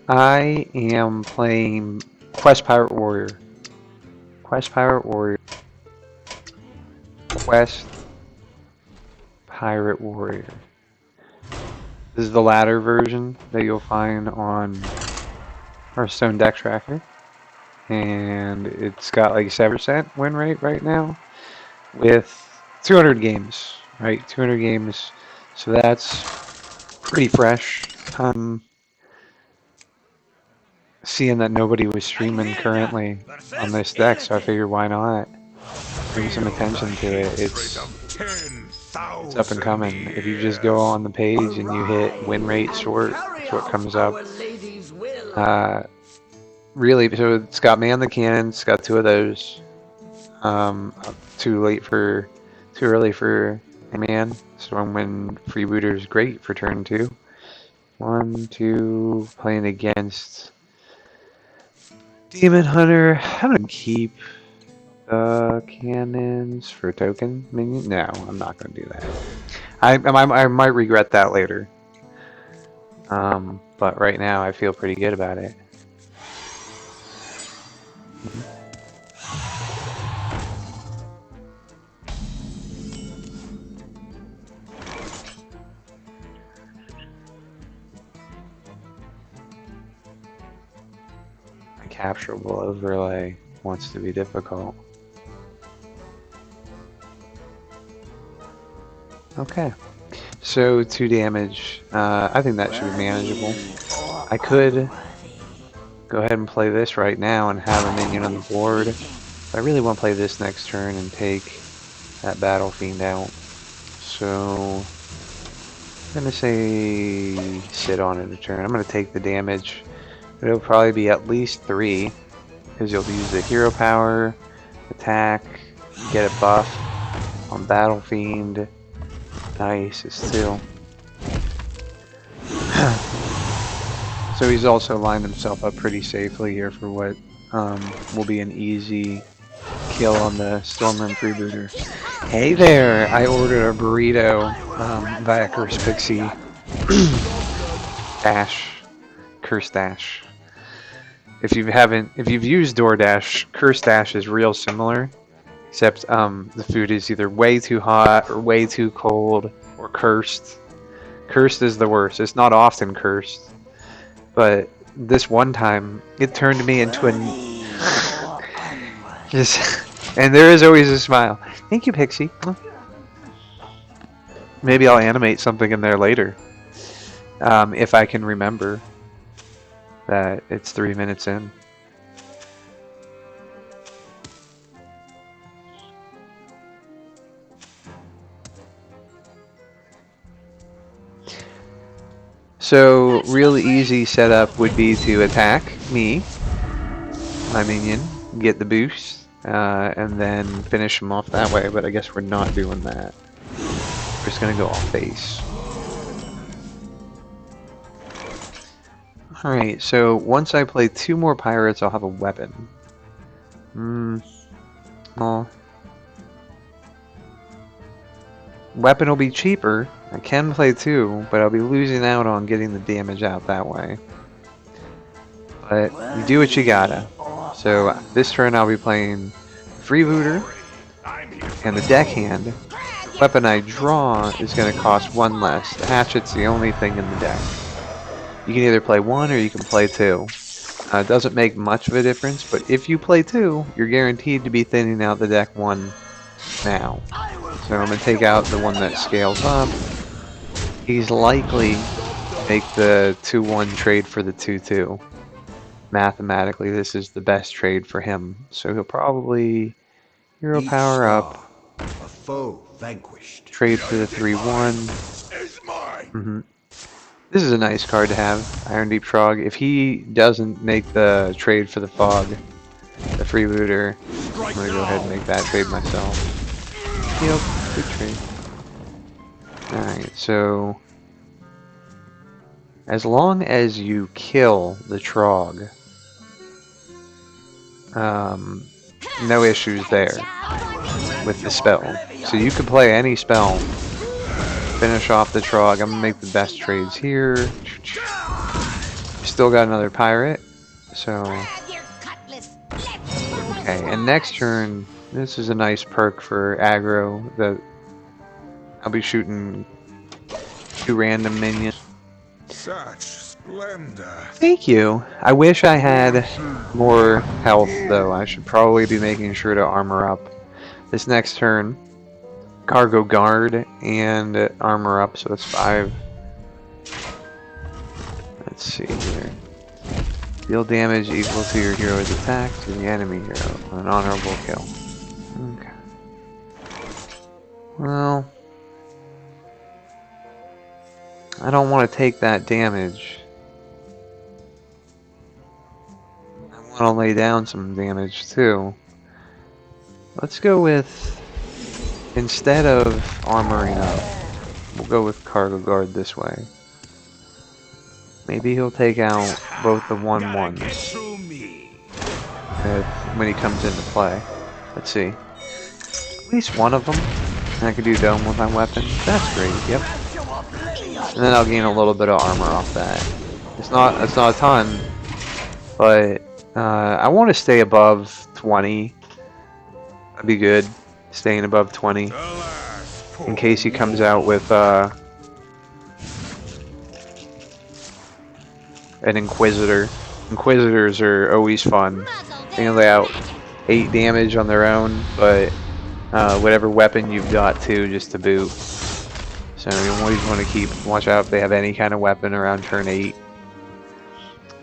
I am playing Quest Pirate Warrior. Quest Pirate Warrior. Quest Pirate Warrior. This is the ladder version that you'll find on Hearthstone Deck Tracker. And it's got like 7% win rate right now with 200 games, right? 200 games. So that's pretty fresh. Seeing that nobody was streaming currently on this deck, so I figured why not bring some attention to it. It's up and coming. If you just go on the page and you hit win rate short, that's what comes up. Really, so it's got Man the Cannon. It's got 2 of those. Too early for Man. Stormwind Freebooter is great for turn 2. 1, 2, playing against Demon Hunter. I'm gonna keep cannons for token minion. No, I'm not gonna do that. I might regret that later. But right now I feel pretty good about it. My capturable overlay wants to be difficult. Okay, so 2 damage. I think that should be manageable. I could go ahead and play this right now and have a minion on the board. But I really want to play this next turn and take that Battle Fiend out. So I'm gonna say sit on it a turn. I'm gonna take the damage. It'll probably be at least 3 because you'll use the hero power, attack, get a buff on Battle Fiend. Nice, it's 2. So he's also lined himself up pretty safely here for what will be an easy kill on the Stormwind Freebooter. Hey there! I ordered a burrito via Curse Pixie Dash. Curse Dash. If you've used DoorDash, Curse Dash is real similar. Except the food is either way too hot or way too cold or cursed. Cursed is the worst. It's not often cursed. But this one time, it turned me into a... and there is always a smile. Thank you, Pixie. Maybe I'll animate something in there later. If I can remember that it's 3 minutes in. So, real easy setup would be to attack me, my minion, get the boost, and then finish him off that way, but I guess we're not doing that. We're just gonna go off base. Alright, so once I play 2 more pirates, I'll have a weapon. Well, weapon will be cheaper. I can play 2, but I'll be losing out on getting the damage out that way. But you do what you gotta. So this turn I'll be playing Freebooter and the Deckhand. The weapon I draw is going to cost 1 less. The Hatchet's the only thing in the deck. You can either play 1 or you can play 2. It doesn't make much of a difference, but if you play 2, you're guaranteed to be thinning out the deck 1 now. So I'm going to take out the one that scales up. He's likely to make the 2-1 trade for the 2-2. Mathematically, this is the best trade for him. So he'll probably hero power up. A foe vanquished. Trade for the 3-1. This is a nice card to have, Iron Deep Trog. If he doesn't make the trade for the Fog, the Freebooter, I'm going to go ahead and make that trade myself. Yep, good trade. Alright, so as long as you kill the Trog, no issues there with the spell. So you can play any spell, finish off the Trog. I'm gonna make the best trades here. Just still got another pirate. So, okay, and next turn, this is a nice perk for aggro that I'll be shooting 2 random minions. Such splendor. Thank you. I wish I had more health, though. I should probably be making sure to armor up this next turn. Cargo guard and armor up, so that's 5. Let's see here. Deal damage equal to your hero's attack to the enemy hero on an honorable kill. Okay. Well, I don't want to take that damage. I want to lay down some damage too. Let's go with, instead of armoring up, we'll go with Cargo Guard this way. Maybe he'll take out both the 1/1s when he comes into play. Let's see. At least one of them. And I can do dome with my weapon. That's great, yep. And then I'll gain a little bit of armor off that. It's not a ton, but I want to stay above 20. That'd be good. Staying above 20. In case he comes out with an Inquisitor. Inquisitors are always fun. They lay out 8 damage on their own, but whatever weapon you've got too, just to boot. So you always want to watch out if they have any kind of weapon around turn 8.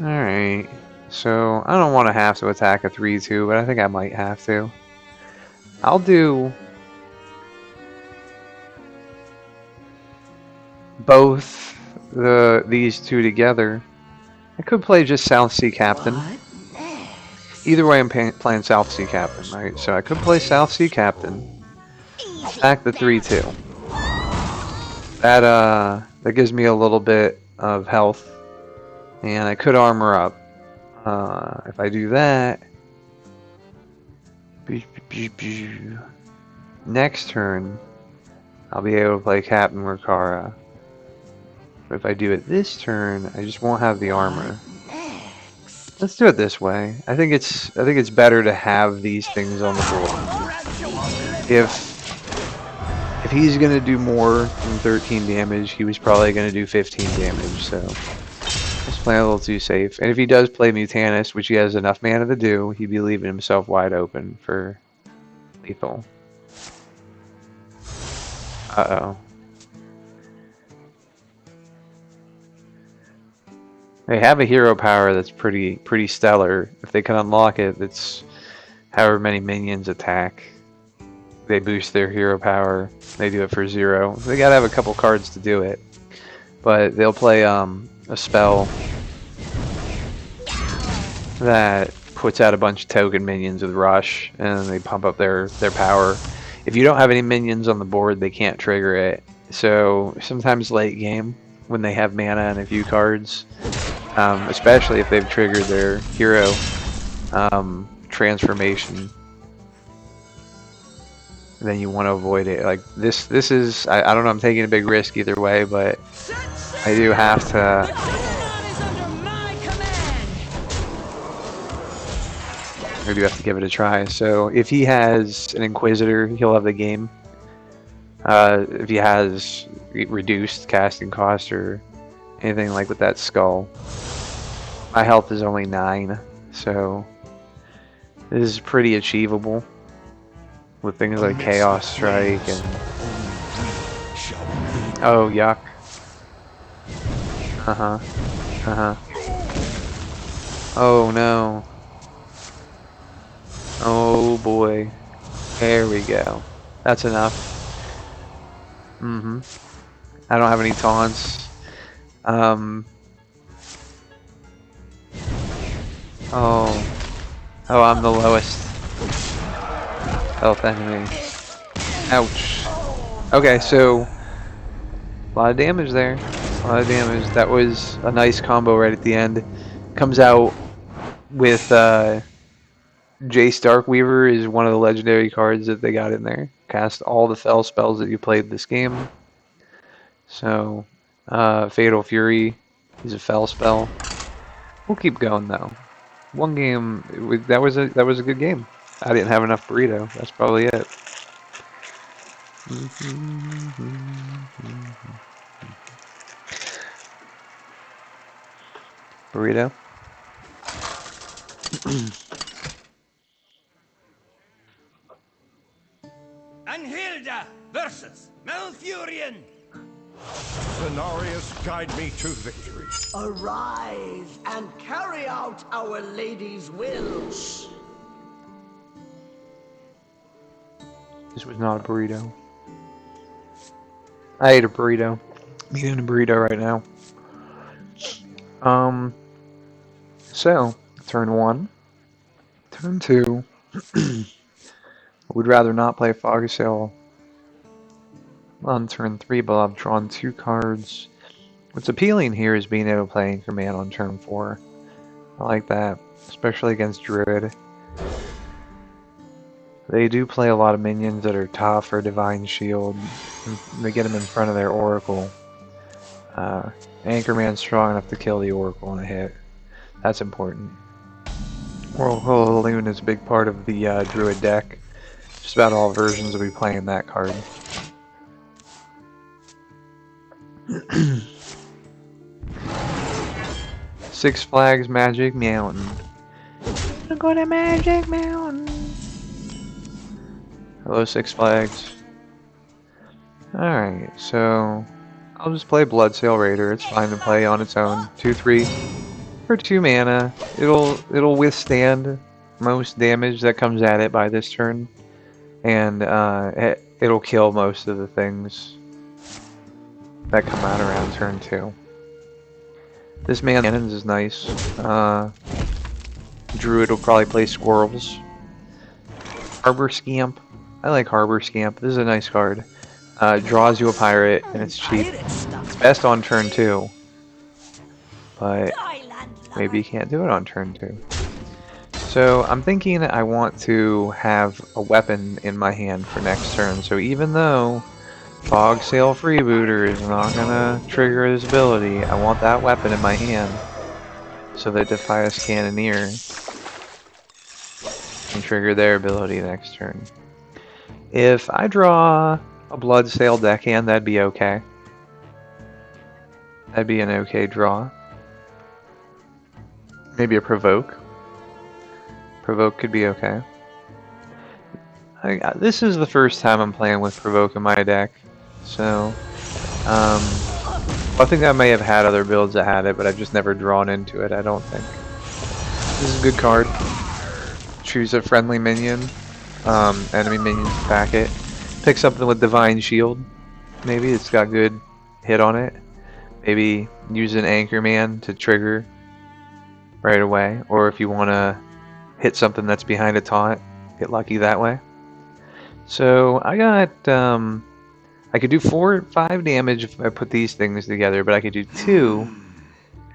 Alright, so I don't want to have to attack a 3/2, but I think I might have to. I'll do both these two together. I could play just Southsea Captain. Either way, I'm playing Southsea Captain, right? So I could play Southsea Captain, attack the 3/2. That gives me a little bit of health, and I could armor up. If I do that, next turn, I'll be able to play Captain Rikara. But if I do it this turn, I just won't have the armor. Let's do it this way. I think it's better to have these things on the board. If he's gonna do more than 13 damage, he was probably gonna do 15 damage. So let's play a little too safe. And if he does play Mutanus, which he has enough mana to do, he'd be leaving himself wide open for lethal. Uh-oh. They have a hero power that's pretty stellar. If they can unlock it, it's however many minions attack. They boost their hero power. They do it for 0. They gotta have a couple cards to do it. But they'll play a spell that puts out a bunch of token minions with Rush, and they pump up their power. If you don't have any minions on the board, they can't trigger it. So sometimes late game, when they have mana and a few cards, especially if they've triggered their hero transformation, then you want to avoid it. Like this is, I don't know, I'm taking a big risk either way, but I do have to. I do have to give it a try. So if he has an Inquisitor, he'll have the game. If he has reduced casting cost or anything like with that skull, my health is only 9, so this is pretty achievable with things like Chaos Strike and oh yuck. Oh no. Oh boy. There we go. That's enough. I don't have any taunts. Oh, I'm the lowest health enemy. Ouch. Okay, so a lot of damage there. A lot of damage. That was a nice combo right at the end. Comes out with Jace Darkweaver is one of the legendary cards that they got in there. Cast all the fell spells that you played this game. So Fatal Fury is a fell spell. We'll keep going though. One game, that was a good game. I didn't have enough burrito. That's probably it. Burrito. Anhilda versus Malfurion. Cenarius, guide me to victory. Arise and carry out our lady's will. This was not a burrito. I ate a burrito. I'm eating a burrito right now. So, turn 1. Turn 2. I would rather not play Fogsail on turn 3, but I've drawn 2 cards. What's appealing here is being able to play Anchorman on turn 4. I like that, especially against Druid. They do play a lot of minions that are tough or Divine Shield. They get them in front of their Oracle. Anchorman's strong enough to kill the Oracle in a hit. That's important. Oracle Loon is a big part of the Druid deck. Just about all versions will be playing that card. Six Flags Magic Mountain. We're going to Magic Mountain. Hello, Six Flags. Alright, so I'll just play Bloodsail Raider. It's fine to play on its own. 2/3 for 2 mana. It'll withstand most damage that comes at it by this turn, and it'll kill most of the things that come out around turn 2. This man cannons is nice. Druid will probably play squirrels. Harbor Scamp. I like Harbor Scamp. This is a nice card. Draws you a pirate, and it's cheap. It's best on turn 2. But maybe you can't do it on turn 2. So I'm thinking I want to have a weapon in my hand for next turn. So even though Fogsail Freebooter is not gonna trigger his ability, I want that weapon in my hand so that Defias Cannoneer can trigger their ability next turn. If I draw a Bloodsail Deckhand, that'd be okay. That'd be an okay draw. Maybe a Provoke. Provoke could be okay. This is the first time I'm playing with Provoke in my deck, so I think I may have had other builds that had it, but I've just never drawn into it, I don't think. This is a good card. Choose a friendly minion, enemy minion to pack it. Pick something with Divine Shield. Maybe it's got good hit on it. Maybe use an Anchorman to trigger right away, or if you want to hit something that's behind a taunt, get lucky that way. So I got, I could do 4 or 5 damage if I put these things together, but I could do 2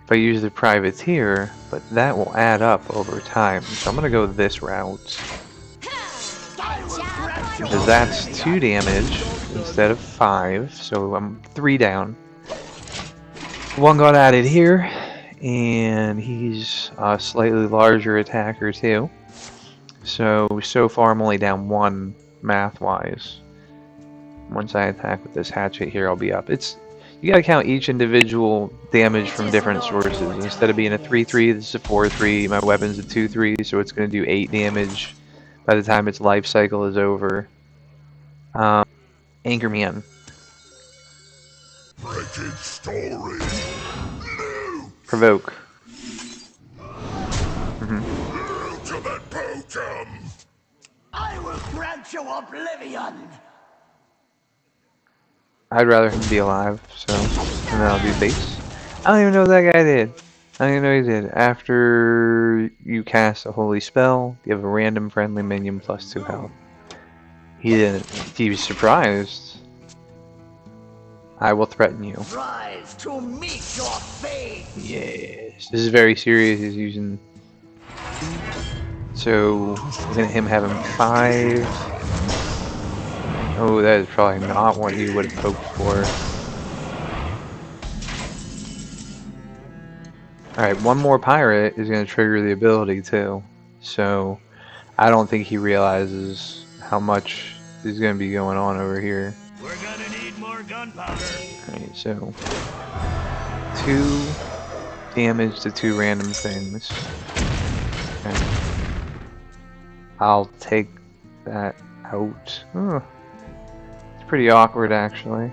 if I use the Privateer, but that will add up over time. So I'm going to go this route. Because that's 2 damage instead of 5, so I'm 3 down. 1 got added here, and he's a slightly larger attacker too. So far I'm only down 1 math-wise. Once I attack with this hatchet here, I'll be up. You gotta count each individual damage from different sources. Instead of being a 3/3, this is a 4/3. My weapon's a 2/3, so it's gonna do 8 damage by the time its life cycle is over. Anchorman. Wretched story. Provoke. To the bottom. I will grant you oblivion. I'd rather him be alive, so and then I'll do base. I don't even know what that guy did. I don't even know what he did. After you cast a holy spell, give a random friendly minion +2 health. He didn't. He was surprised. I will threaten you. Rise to meet your fate. Yes. This is very serious. He's using. So we're gonna have him 5. Oh, that is probably not what he would have hoped for. Alright, one more pirate is going to trigger the ability too. So, I don't think he realizes how much is going to be going on over here. We're gonna need more gunpowder. Alright, so 2 damage to 2 random things. Okay. I'll take that out. Oh, it's pretty awkward actually.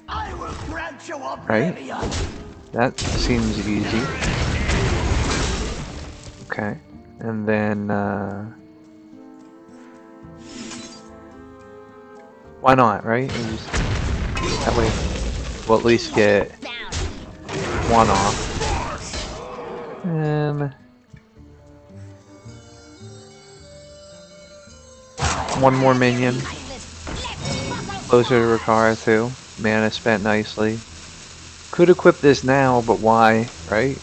I will grant you Right? oblivion. That seems easy. Okay. And then, why not, right? And just, that way we'll at least get 1 off. And 1 more minion. Closer to Rikara too. Mana spent nicely. Could equip this now, but why, right?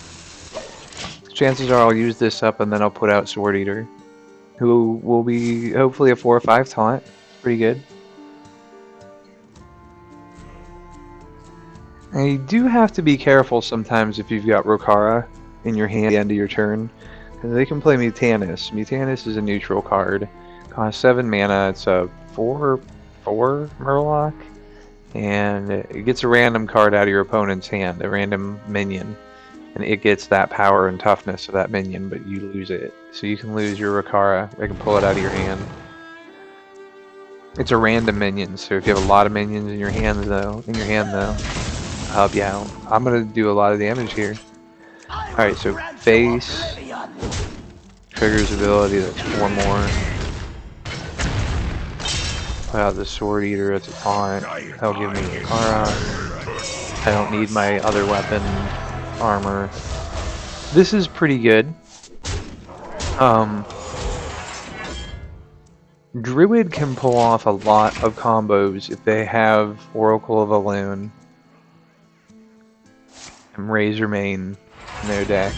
Chances are I'll use this up and then I'll put out Sword Eater, who will be hopefully a 4 or 5 taunt. Pretty good. And you do have to be careful sometimes if you've got Rokara in your hand at the end of your turn, because they can play Mutanus. Mutanus is a neutral card. Costs 7 mana. It's a 4/4 Murloc, and it gets a random card out of your opponent's hand, a random minion, and it gets that power and toughness of that minion, but you lose it. So you can lose your Rokara. They can pull it out of your hand. It's a random minion, so if you have a lot of minions in your hand though, I'll help you out. I'm gonna do a lot of damage here. Alright, so face triggers ability, that's 4 more. Put out the Sword Eater, it's a taunt. That'll give me Rokara. I don't need my other weapon, armor. This is pretty good. Druid can pull off a lot of combos if they have Oracle of Elune and Razormane in their deck.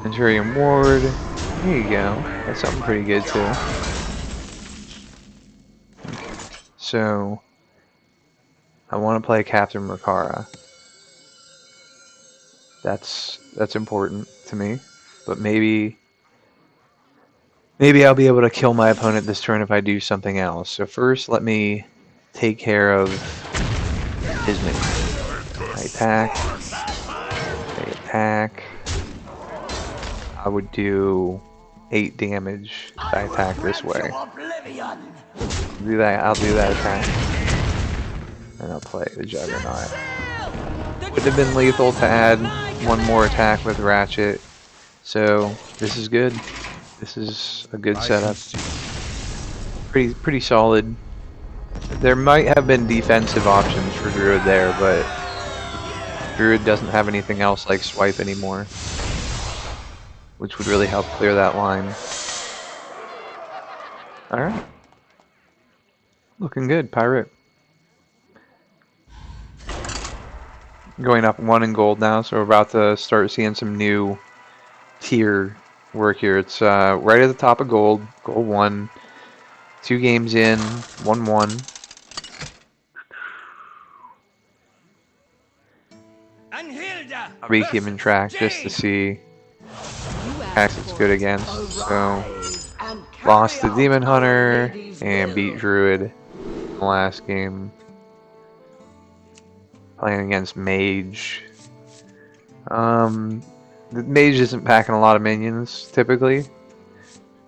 Centurion Ward, there you go. That's something pretty good too. Okay, so I want to play Captain Rokara. That's important to me, but maybe I'll be able to kill my opponent this turn if I do something else. So first, let me take care of his minion. I attack. They attack. I would do 8 damage if I attack this way. I'll do that attack. And I'll play the Juggernaut. Would have been lethal to add 1 more attack with Ratchet. So this is good. This is a good setup. Pretty solid. There might have been defensive options for Druid there, but Druid doesn't have anything else like Swipe anymore, which would really help clear that line. Alright. Looking good, Pirate. Going up 1 in gold now, so we're about to start seeing some new tier work here. It's right at the top of gold. Gold 1. 2 games in. 1-1. I'll be keeping track just to see attacks it's good against. So, lost the Demon Hunter and beat Druid in the last game. Playing against Mage. The Mage isn't packing a lot of minions, typically.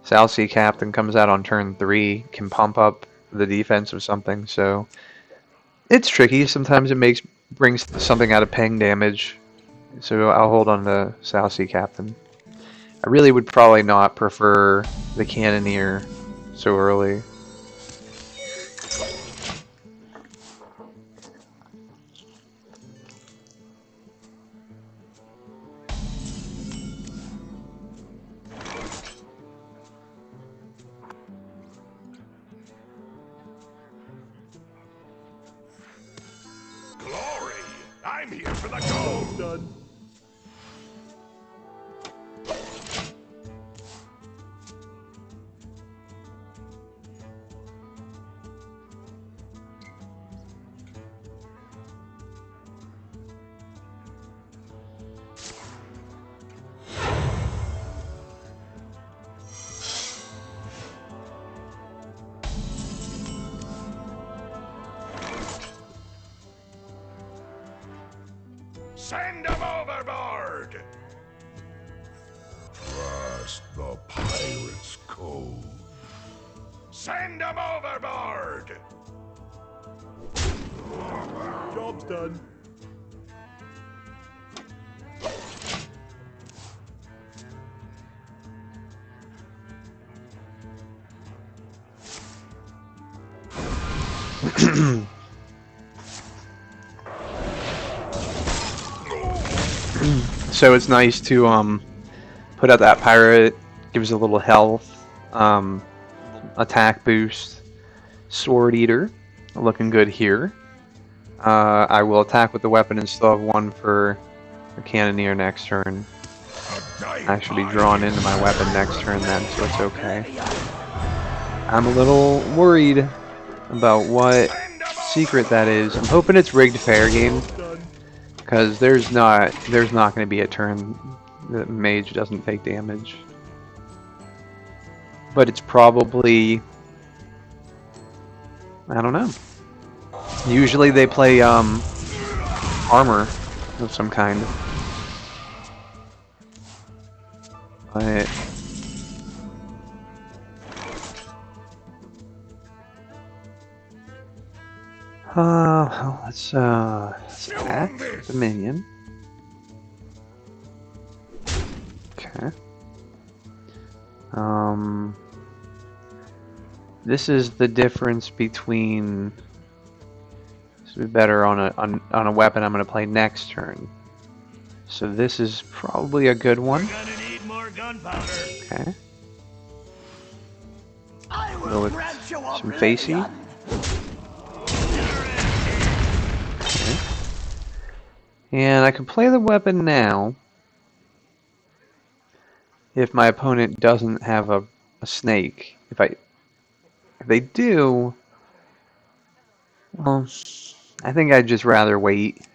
Southsea Captain comes out on turn 3, can pump up the defense of something, so it's tricky. Sometimes it brings something out of ping damage, so I'll hold on to Southsea Captain. I really would probably not prefer the Cannoneer so early. Glory! I'm here for the gold! Done. Send them overboard! Trust the pirate's code. Send them overboard! Job's done. So it's nice to put out that pirate, gives a little health, attack boost, sword eater, looking good here. I will attack with the weapon and still have one for a cannoneer next turn. I should be drawn into my weapon next turn then, so it's okay. I'm a little worried about what secret that is. I'm hoping it's rigged fair game, because there's not going to be a turn that mage doesn't take damage. But it's probably, I don't know. Usually they play armor of some kind. But well, let's attack the minion. Okay. This is the difference between. This would be better on a weapon I'm going to play next turn. So this is probably a good one. We're gonna need more gunpowder. Okay. I Go will with grant you some facey. oblivion. Okay. And I can play the weapon now if my opponent doesn't have a snake. If they do, well, I think I'd just rather wait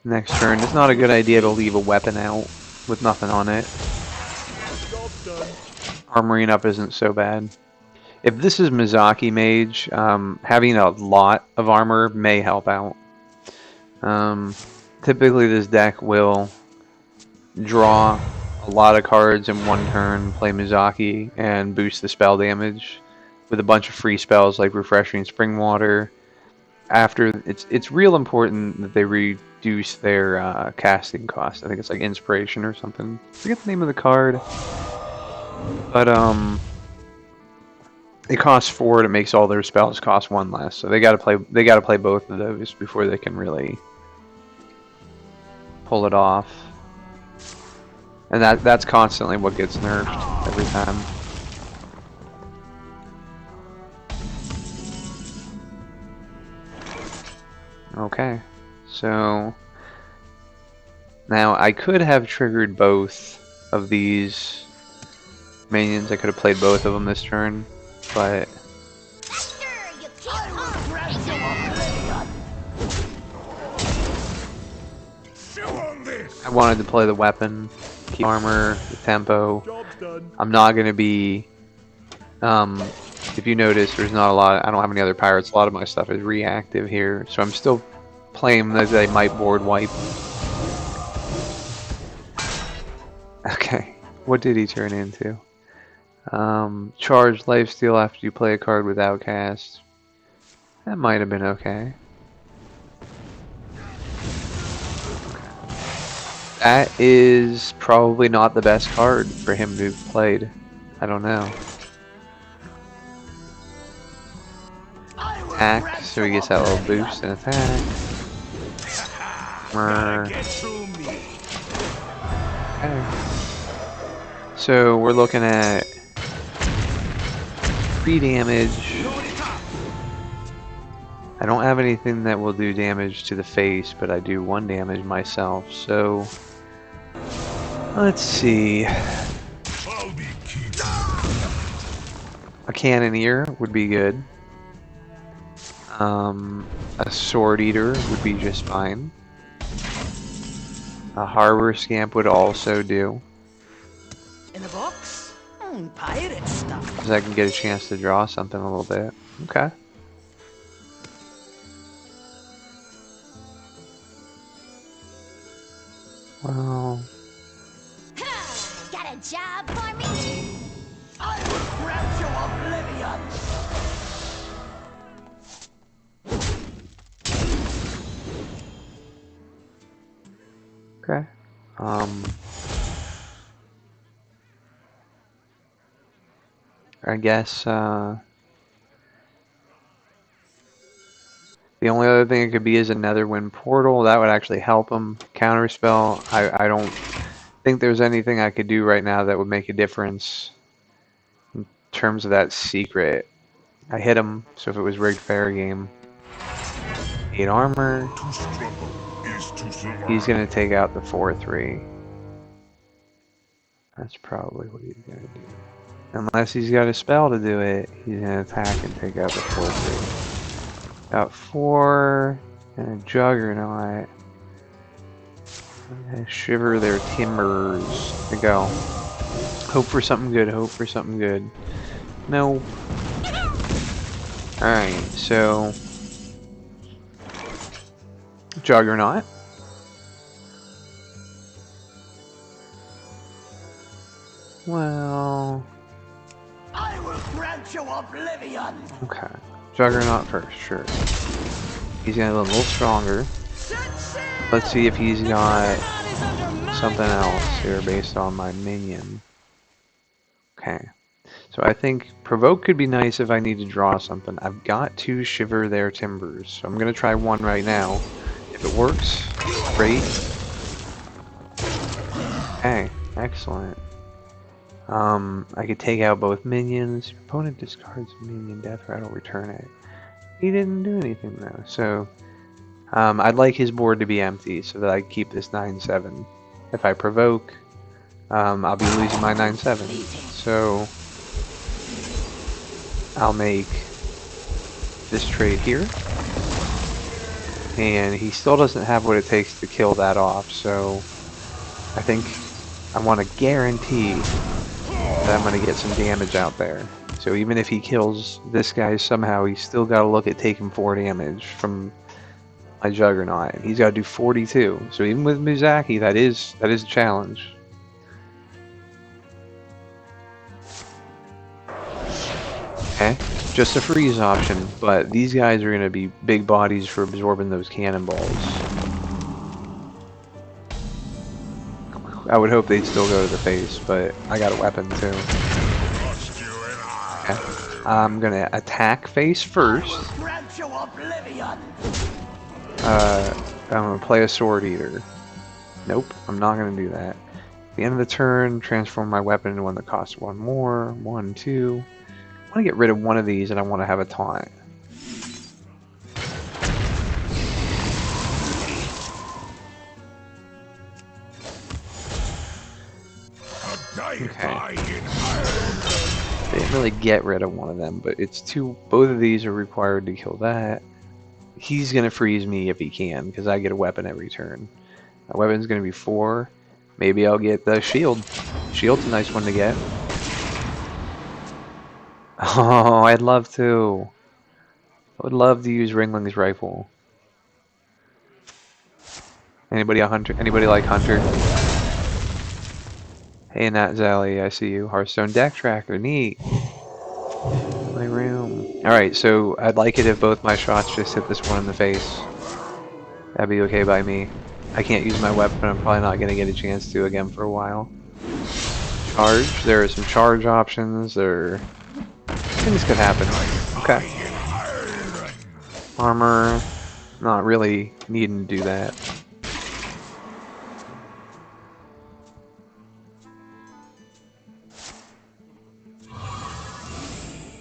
next turn. It's not a good idea to leave a weapon out with nothing on it. Job's done. Armoring up isn't so bad. If this is Mizaki Mage, having a lot of armor may help out. Typically this deck will draw a lot of cards in one turn, play Mizaki, and boost the spell damage with a bunch of free spells like Refreshing Spring Water. After it's real important that they reduce their casting cost. I think it's like Inspiration or something. I forget the name of the card. But it costs 4 and it makes all their spells cost 1 less. So they gotta play both of those before they can really pull it off. And that's constantly what gets nerfed every time. Okay, so now I could have triggered both of these minions. I could have played both of them this turn, but I will grant you oblivion. Chew on this! I wanted to play the weapon, keep armor, the tempo. Job's done. I'm not going to be, if you notice, there's not a lot, I don't have any other pirates, a lot of my stuff is reactive here, so I'm still playing that they might board wipe. Okay, what did he turn into? Charged lifesteal after you play a card with Outcast. That might have been okay. That is probably not the best card for him to have played. I don't know. Attack, so he gets that little boost and attack. Get through me. Okay. So we're looking at 3 damage. I don't have anything that will do damage to the face, but I do 1 damage myself. So let's see. I'll be keeping A Cannoneer would be good. A Sword Eater would be just fine. A Harbor Scamp would also do. In a box? Pirate stuff. Because I can get a chance to draw something a little bit. Okay. Well, Got a job for me? I will grant you oblivion! okay. I guess, the only other thing it could be is another wind portal. That would actually help him. Counterspell. I don't think there's anything I could do right now that would make a difference in terms of that secret. I hit him, so if it was rigged fair game. 8 armor. To struggle is to survive. He's gonna take out the 4/3. That's probably what he's gonna do. Unless he's got a spell to do it, he's gonna attack and take out the 4/3. Got 4 and a Juggernaut. And Shiver their timbers. There we go. Hope for something good, hope for something good. No. Alright, so Juggernaut. Well, I will grant you oblivion! okay. Juggernaut first, sure. He's gonna be a little stronger. Let's see if he's got something else here based on my minion. Okay. So I think Provoke could be nice if I need to draw something. I've got 2 Shiver their timbers, so I'm going to try one right now. If it works, great. Okay, excellent. I could take out both minions. Your opponent discards a minion, death rattle, return it. He didn't do anything though, so I'd like his board to be empty so that I keep this 9/7. If I provoke, I'll be losing my 9/7. So I'll make this trade here. And he still doesn't have what it takes to kill that off, so I think I want to guarantee that I'm going to get some damage out there. So even if he kills this guy somehow, he's still got to look at taking 4 damage from my Juggernaut. And he's got to do 42. So even with Muzaki, that is a challenge. Okay, just a freeze option, but these guys are going to be big bodies for absorbing those cannonballs. I would hope they'd still go to the face, but I got a weapon too. Okay. I'm going to attack face first. I'm going to play a Sword Eater. Nope, I'm not going to do that. At the end of the turn, transform my weapon into one that costs 1 more. 1, 2. I want to get rid of one of these and I want to have a taunt. Okay. Didn't really get rid of one of them, but it's 2. Both of these are required to kill that. He's going to freeze me if he can, because I get a weapon every turn. My weapon's going to be 4. Maybe I'll get the shield. Shield's a nice one to get. Oh, I'd love to. I would love to use Ringling's rifle. Anybody a hunter? Anybody like Hunter? Hey, Nat Zally, I see you. Hearthstone deck tracker, neat. My room. Alright, so I'd like it if both my shots just hit this one in the face. That'd be okay by me. I can't use my weapon, I'm probably not going to get a chance to again for a while. Charge, there are some charge options, things could happen. Okay. Armor, not really needing to do that.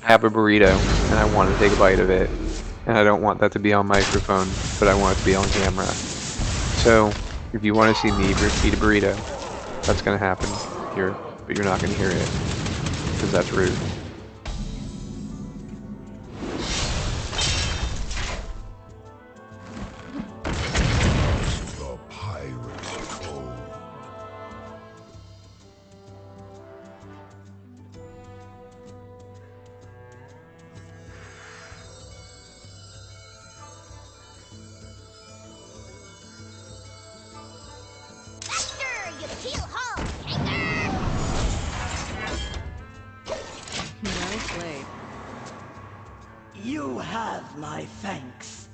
I have a burrito, and I want to take a bite of it. And I don't want that to be on microphone, but I want it to be on camera. So, if you want to see me eat a burrito, that's going to happen here, but you're not going to hear it, because that's rude. The Pirate's Code. thanks.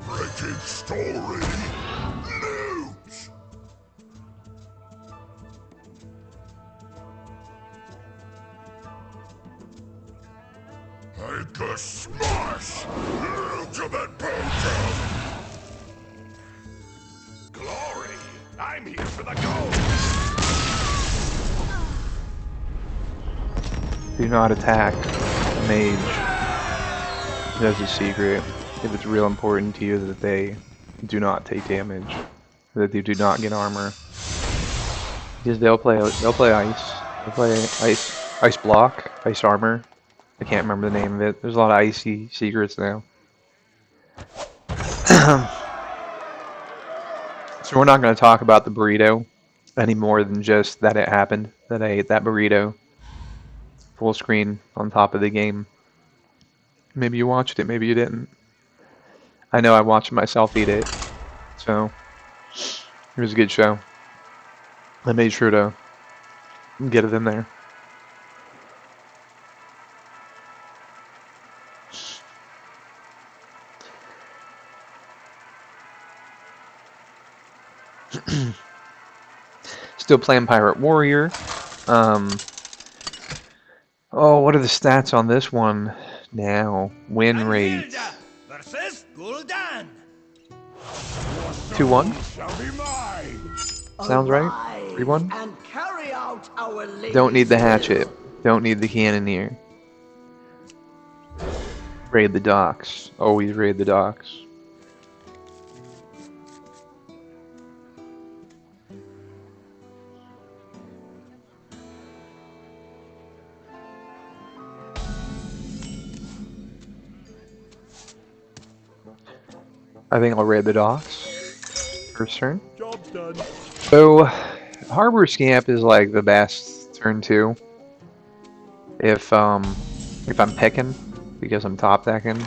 Wretched story. News. I can smash ultimate potion. Glory! I'm here for the gold! Do not attack mage. That's a secret. If it's real important to you that they do not take damage, that they do not get armor, because they'll play ice. They'll play ice block, ice armor. I can't remember the name of it. There's a lot of icy secrets now. So we're not going to talk about the burrito any more than just that it happened, that I ate that burrito full screen on top of the game. Maybe you watched it, maybe you didn't. I know I watched myself eat it, so it was a good show. I made sure to get it in there. Still playing Pirate Warrior. Oh, what are the stats on this one now? Win rate. Versus Gul'dan. 2-1? Shall be mine. Sounds right? Arise 3-1? and carry out our lady's Don't need the will. hatchet. Don't need the cannoneer. Raid the docks. Always raid the docks. I think I'll raid the docks. First turn. Job's done. So, Harbor Scamp is like the best turn 2. If I'm picking, because I'm top decking.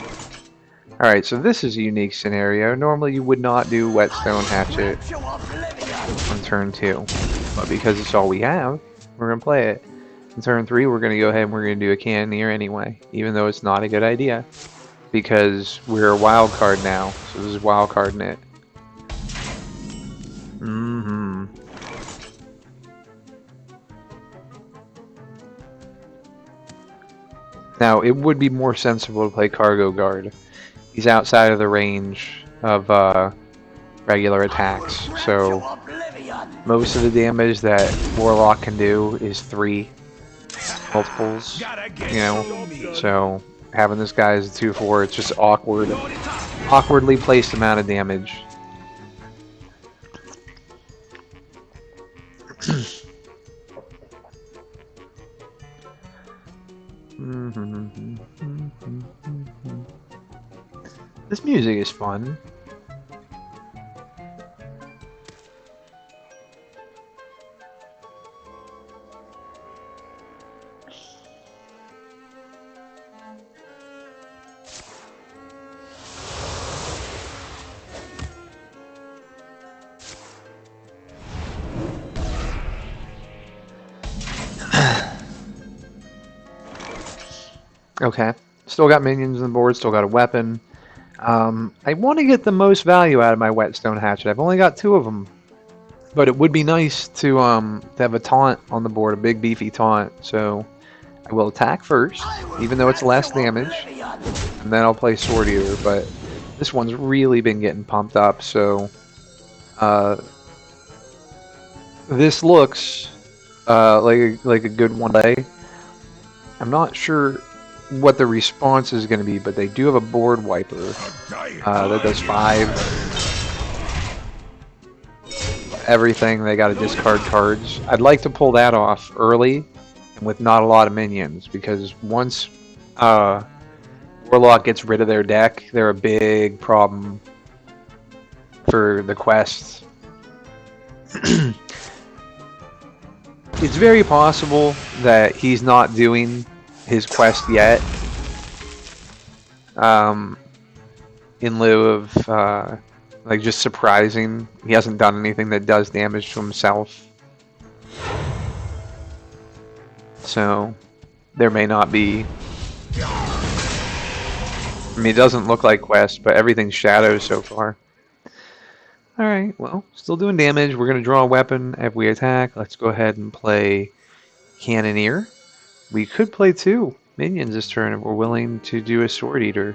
Alright, so this is a unique scenario. Normally you would not do Whetstone Hatchet on turn 2. But because it's all we have, we're going to play it. In turn 3, we're going to go ahead and we're going to do a Cannoneer anyway. Even though it's not a good idea. Because we're a wild card now. So this is wild carding it. Now, it would be more sensible to play Cargo Guard. He's outside of the range of regular attacks, so most of the damage that Warlock can do is 3 multiples, you know, so having this guy as a 2/4, it's just awkwardly placed amount of damage. This music is fun. Okay, still got minions on the board, still got a weapon. I want to get the most value out of my Whetstone Hatchet. I've only got 2 of them, but it would be nice to have a taunt on the board, a big beefy taunt. So I will attack first, even though it's less damage, and then I'll play Sword Eater. But this one's really been getting pumped up, so this looks like a good one day. I'm not sure what the response is going to be, but they do have a board wiper that does 5 everything. They got to discard cards. I'd like to pull that off early and with not a lot of minions, because once Warlock gets rid of their deck, they're a big problem for the quests. It's very possible that he's not doing his quest yet, in lieu of like just surprising. He hasn't done anything that does damage to himself, so there may not be. I mean, it doesn't look like quest, but everything's shadows so far. Alright, well, still doing damage. We're going to draw a weapon if we attack. Let's go ahead and play Cannoneer. We could play 2 minions this turn if we're willing to do a Sword Eater.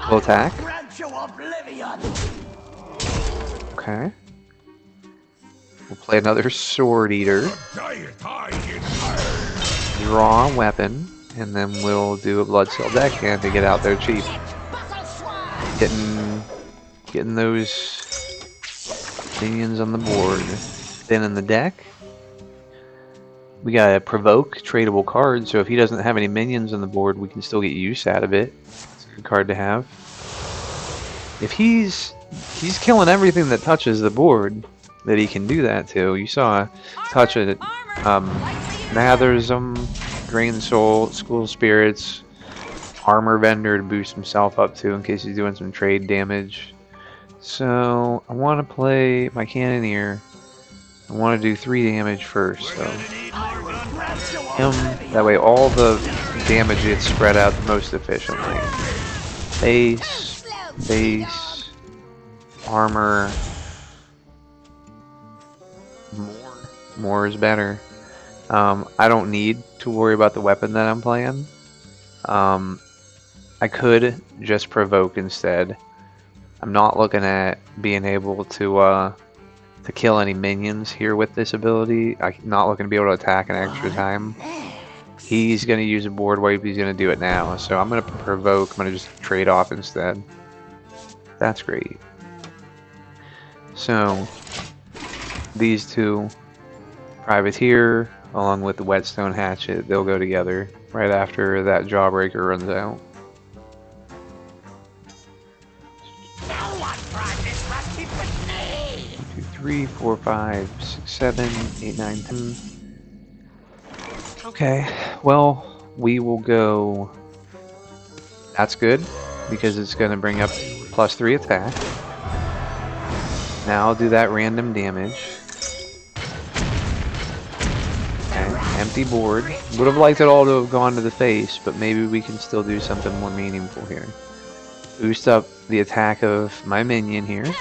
We'll attack. Okay. We'll play another Sword Eater. Draw a weapon, and then we'll do a Bloodsail Deckhand to get out there cheap. Getting those minions on the board. Then in the deck, we got a Provoke tradable card, so if he doesn't have any minions on the board, we can still get use out of it. It's a good card to have. If he's killing everything that touches the board that he can do that to. You saw touch it, Mathersm, Drain Soul, School Spirits, Armor Vendor to boost himself up to in case he's doing some trade damage. So I want to play my Cannoneer. I want to do 3 damage first, so him, that way all the damage gets spread out the most efficiently. Base, base, armor, more is better. I don't need to worry about the weapon that I'm playing. I could just Provoke instead. I'm not looking at being able to kill any minions here with this ability. I'm not looking to be able to attack an extra time. He's going to use a board wipe. He's going to do it now. So I'm going to Provoke. I'm going to just trade off instead. That's great. So these 2, Privateer along with the Whetstone Hatchet, they'll go together right after that Jawbreaker runs out. 3, 4, 5, 6, 7, 8, 9, 10. Okay, well, we will go. That's good because it's going to bring up +3 attack. Now I'll do that random damage. Okay, empty board. Would have liked it all to have gone to the face, but maybe we can still do something more meaningful here. Boost up the attack of my minion here.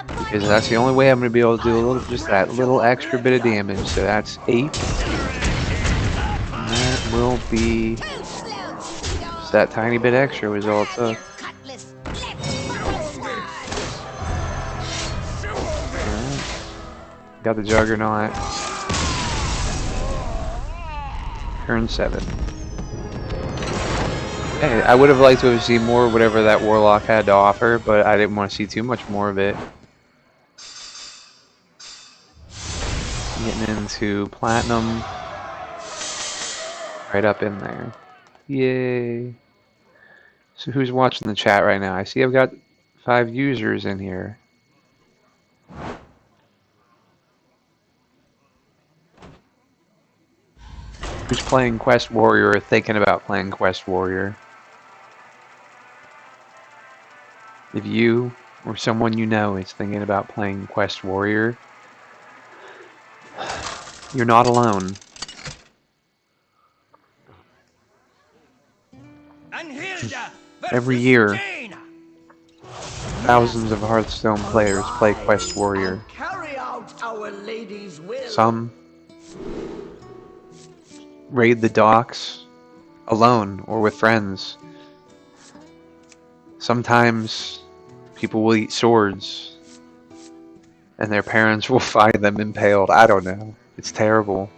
Because that's the only way I'm going to be able to do just that little extra bit of damage. So that's 8. And that will be just that tiny bit extra was all it took. Alright. Got the Juggernaut. Turn 7. Hey, I would have liked to have seen more of whatever that Warlock had to offer, but I didn't want to see too much more of it. Getting into Platinum. Right up in there. Yay. So who's watching the chat right now? I see I've got 5 users in here. Who's playing Quest Warrior or thinking about playing Quest Warrior? If you or someone you know is thinking about playing Quest Warrior, you're not alone. Every year, thousands of Hearthstone players play Quest Warrior. Some raid the docks alone or with friends. Sometimes people will eat swords and their parents will find them impaled. I don't know. It's terrible.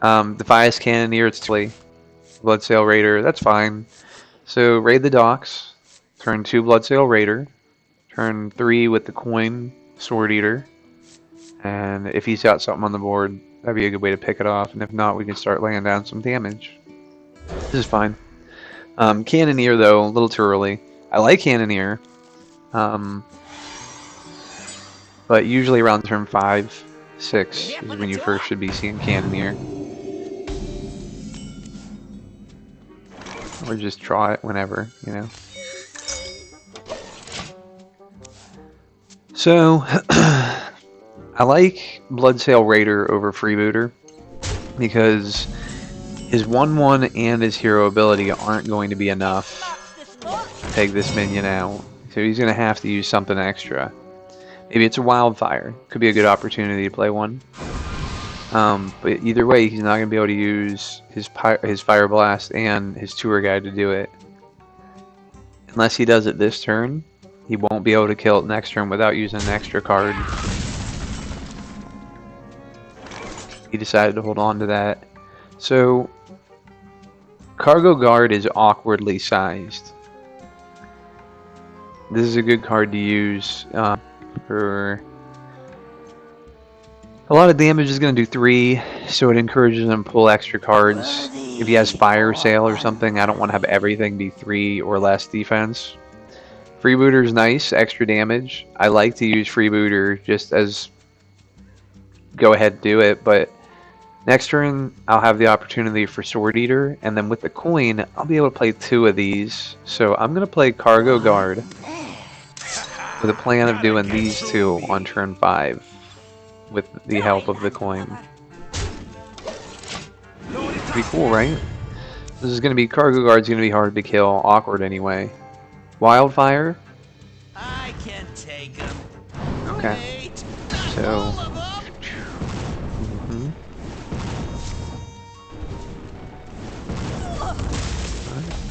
Defias Cannoneer, it's Bloodsail Raider, that's fine. So raid the docks, turn 2 Bloodsail Raider, turn 3 with the coin Sword Eater, and if he's got something on the board, that'd be a good way to pick it off, and if not, we can start laying down some damage. This is fine. Cannoneer, though, a little too early. I like Cannoneer, but usually around turn 5, 6 is when you first should be seeing Cannoneer. Or just draw it whenever, you know. So, I like Bloodsail Raider over Freebooter because his 1/1 and his hero ability aren't going to be enough to take this minion out. So he's going to have to use something extra. Maybe it's a Wildfire. Could be a good opportunity to play one. But either way, he's not going to be able to use his Fire Blast and his Tour Guide to do it. Unless he does it this turn, he won't be able to kill it next turn without using an extra card. He decided to hold on to that. So, Cargo Guard is awkwardly sized. This is a good card to use for... A lot of damage is going to do 3, so it encourages him to pull extra cards. If he has Fire Sail or something, I don't want to have everything be 3 or less defense. Freebooter is nice, extra damage. I like to use Freebooter just as go ahead do it, but next turn I'll have the opportunity for Sword Eater, and then with the coin I'll be able to play 2 of these. So I'm going to play Cargo Guard with a plan of doing these 2 on turn 5. With the help of the coin. Pretty cool, right? This is going to be... Cargo Guard's going to be hard to kill. Awkward anyway. Wildfire? I can take him. Okay. So...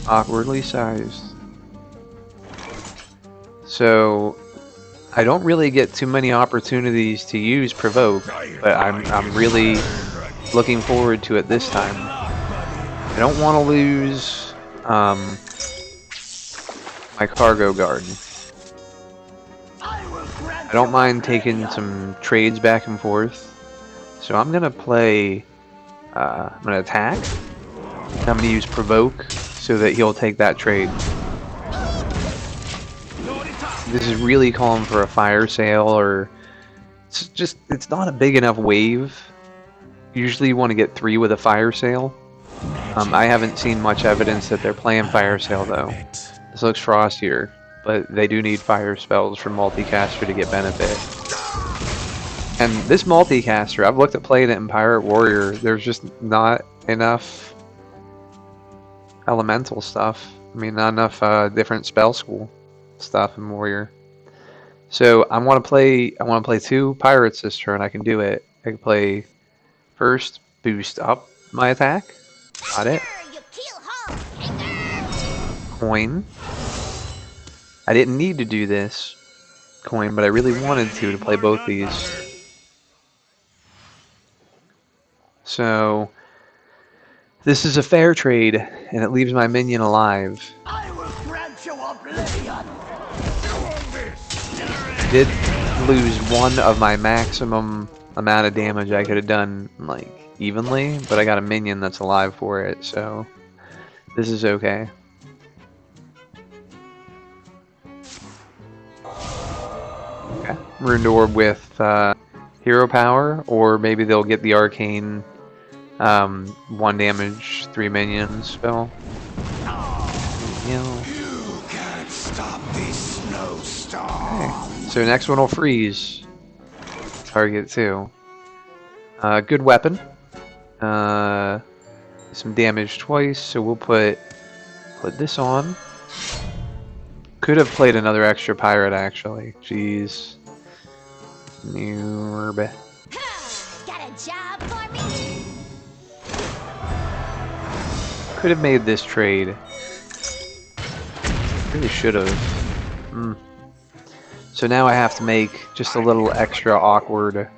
Awkwardly sized. So... I don't really get too many opportunities to use Provoke, but I'm really looking forward to it this time. I don't want to lose my Cargo Guard. I don't mind taking some trades back and forth, so I'm gonna play. I'm gonna attack. I'm gonna use Provoke so that he'll take that trade. This is really calling for a Fire Sail, or it's not a big enough wave. Usually you want to get 3 with a Fire Sail. I haven't seen much evidence that they're playing Fire Sail though. This looks frostier, but they do need fire spells for multicaster to get benefit. And this multicaster, I've looked at playing it in Pirate Warrior, there's just not enough elemental stuff. I mean, not enough different spell school stuff in Warrior. So I want to play 2 pirates this turn. I can do it. I can play first, boost up my attack. Got it. Coin. I didn't need to do this coin, but I really wanted to play both these. So this is a fair trade, and it leaves my minion alive. I will grant you oblivion. Did lose 1 of my maximum amount of damage I could have done like evenly, but I got a minion that's alive for it, so this is okay. Okay, Ruined Orb with hero power, or maybe they'll get the arcane 1 damage 3 minions spell. You can't stop this snowstorm. Okay. So next one will freeze. Target 2. Good weapon. Some damage twice, so we'll put this on. Could have played another extra pirate actually. Jeez. Got a job for me? Could have made this trade. Really should have. So now I have to make just a little extra awkward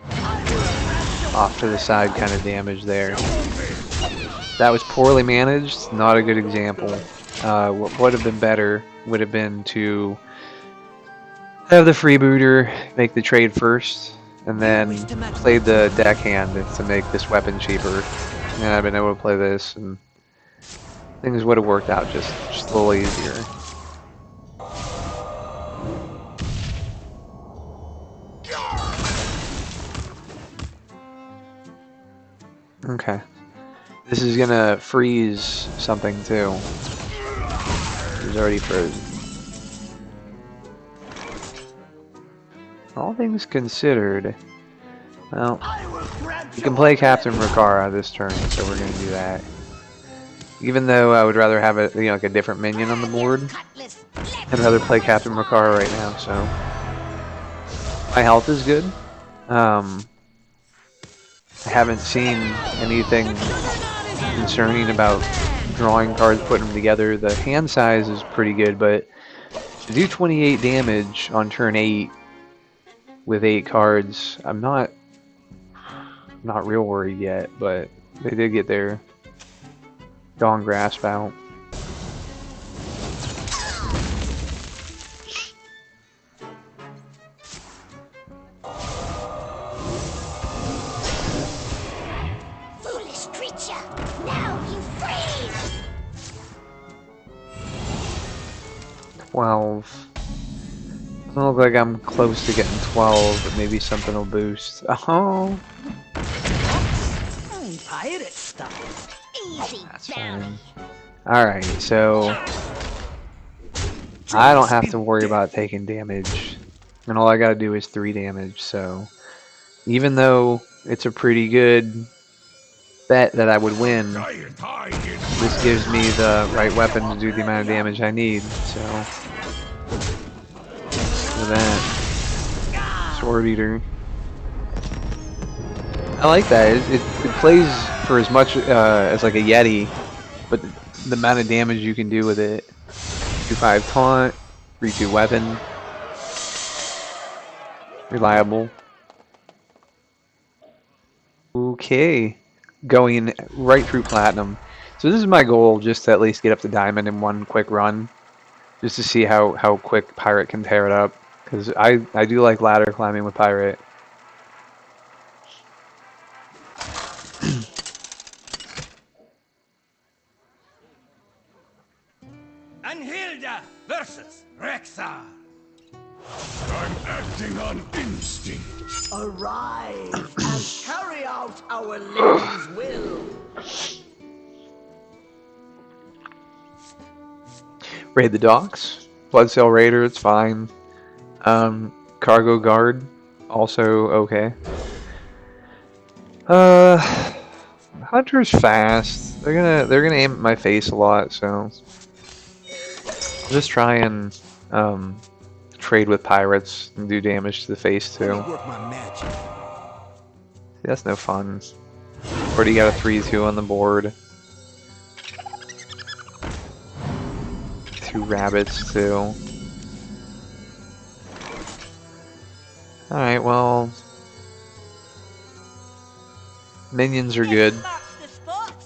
off to the side kind of damage there. That was poorly managed, not a good example. What would have been better would have been to have the freebooter make the trade first, and then play the deckhand to make this weapon cheaper. And I've been able to play this, and things would have worked out just a little easier. Okay. This is gonna freeze something too. It's already frozen. All things considered, well, you can play Captain Riccara this turn, so we're gonna do that. Even though I would rather have like a different minion on the board, I'd rather play Captain Riccara right now. So my health is good. I haven't seen anything concerning about drawing cards, putting them together. The hand size is pretty good, but to do 28 damage on turn 8 with 8 cards, I'm not real worried yet, but they did get their Dawn Grasp out. Foolish creature! Now you freeze! 12. Doesn't look like I'm close to getting 12, but maybe something will boost. Oh! Pirate stuff. Easy That's down. fine. Alright, so I don't have to worry about taking damage. And all I gotta do is 3 damage, so even though it's a pretty good bet that I would win, this gives me the right weapon to do the amount of damage I need, so for that. Sword Eater. I like that. It plays for as much as like a Yeti, but the amount of damage you can do with it. 2/5 taunt, 3/2 weapon, reliable. Okay, going right through platinum. So this is my goal, just to at least get up to diamond in one quick run, just to see how quick Pirate can tear it up. Because I do like ladder climbing with Pirate. Anhilda versus Rexar. I'm acting on instinct. Arise and carry out our lady's will. Raid the docks. Bloodsail Raider, it's fine. Cargo Guard, also okay. Hunter's fast. They're gonna aim at my face a lot, so I'll just try and trade with pirates and do damage to the face too. Work my magic. That's no fun. Already got a 3/2 on the board. 2 rabbits too. Alright, well, minions are good.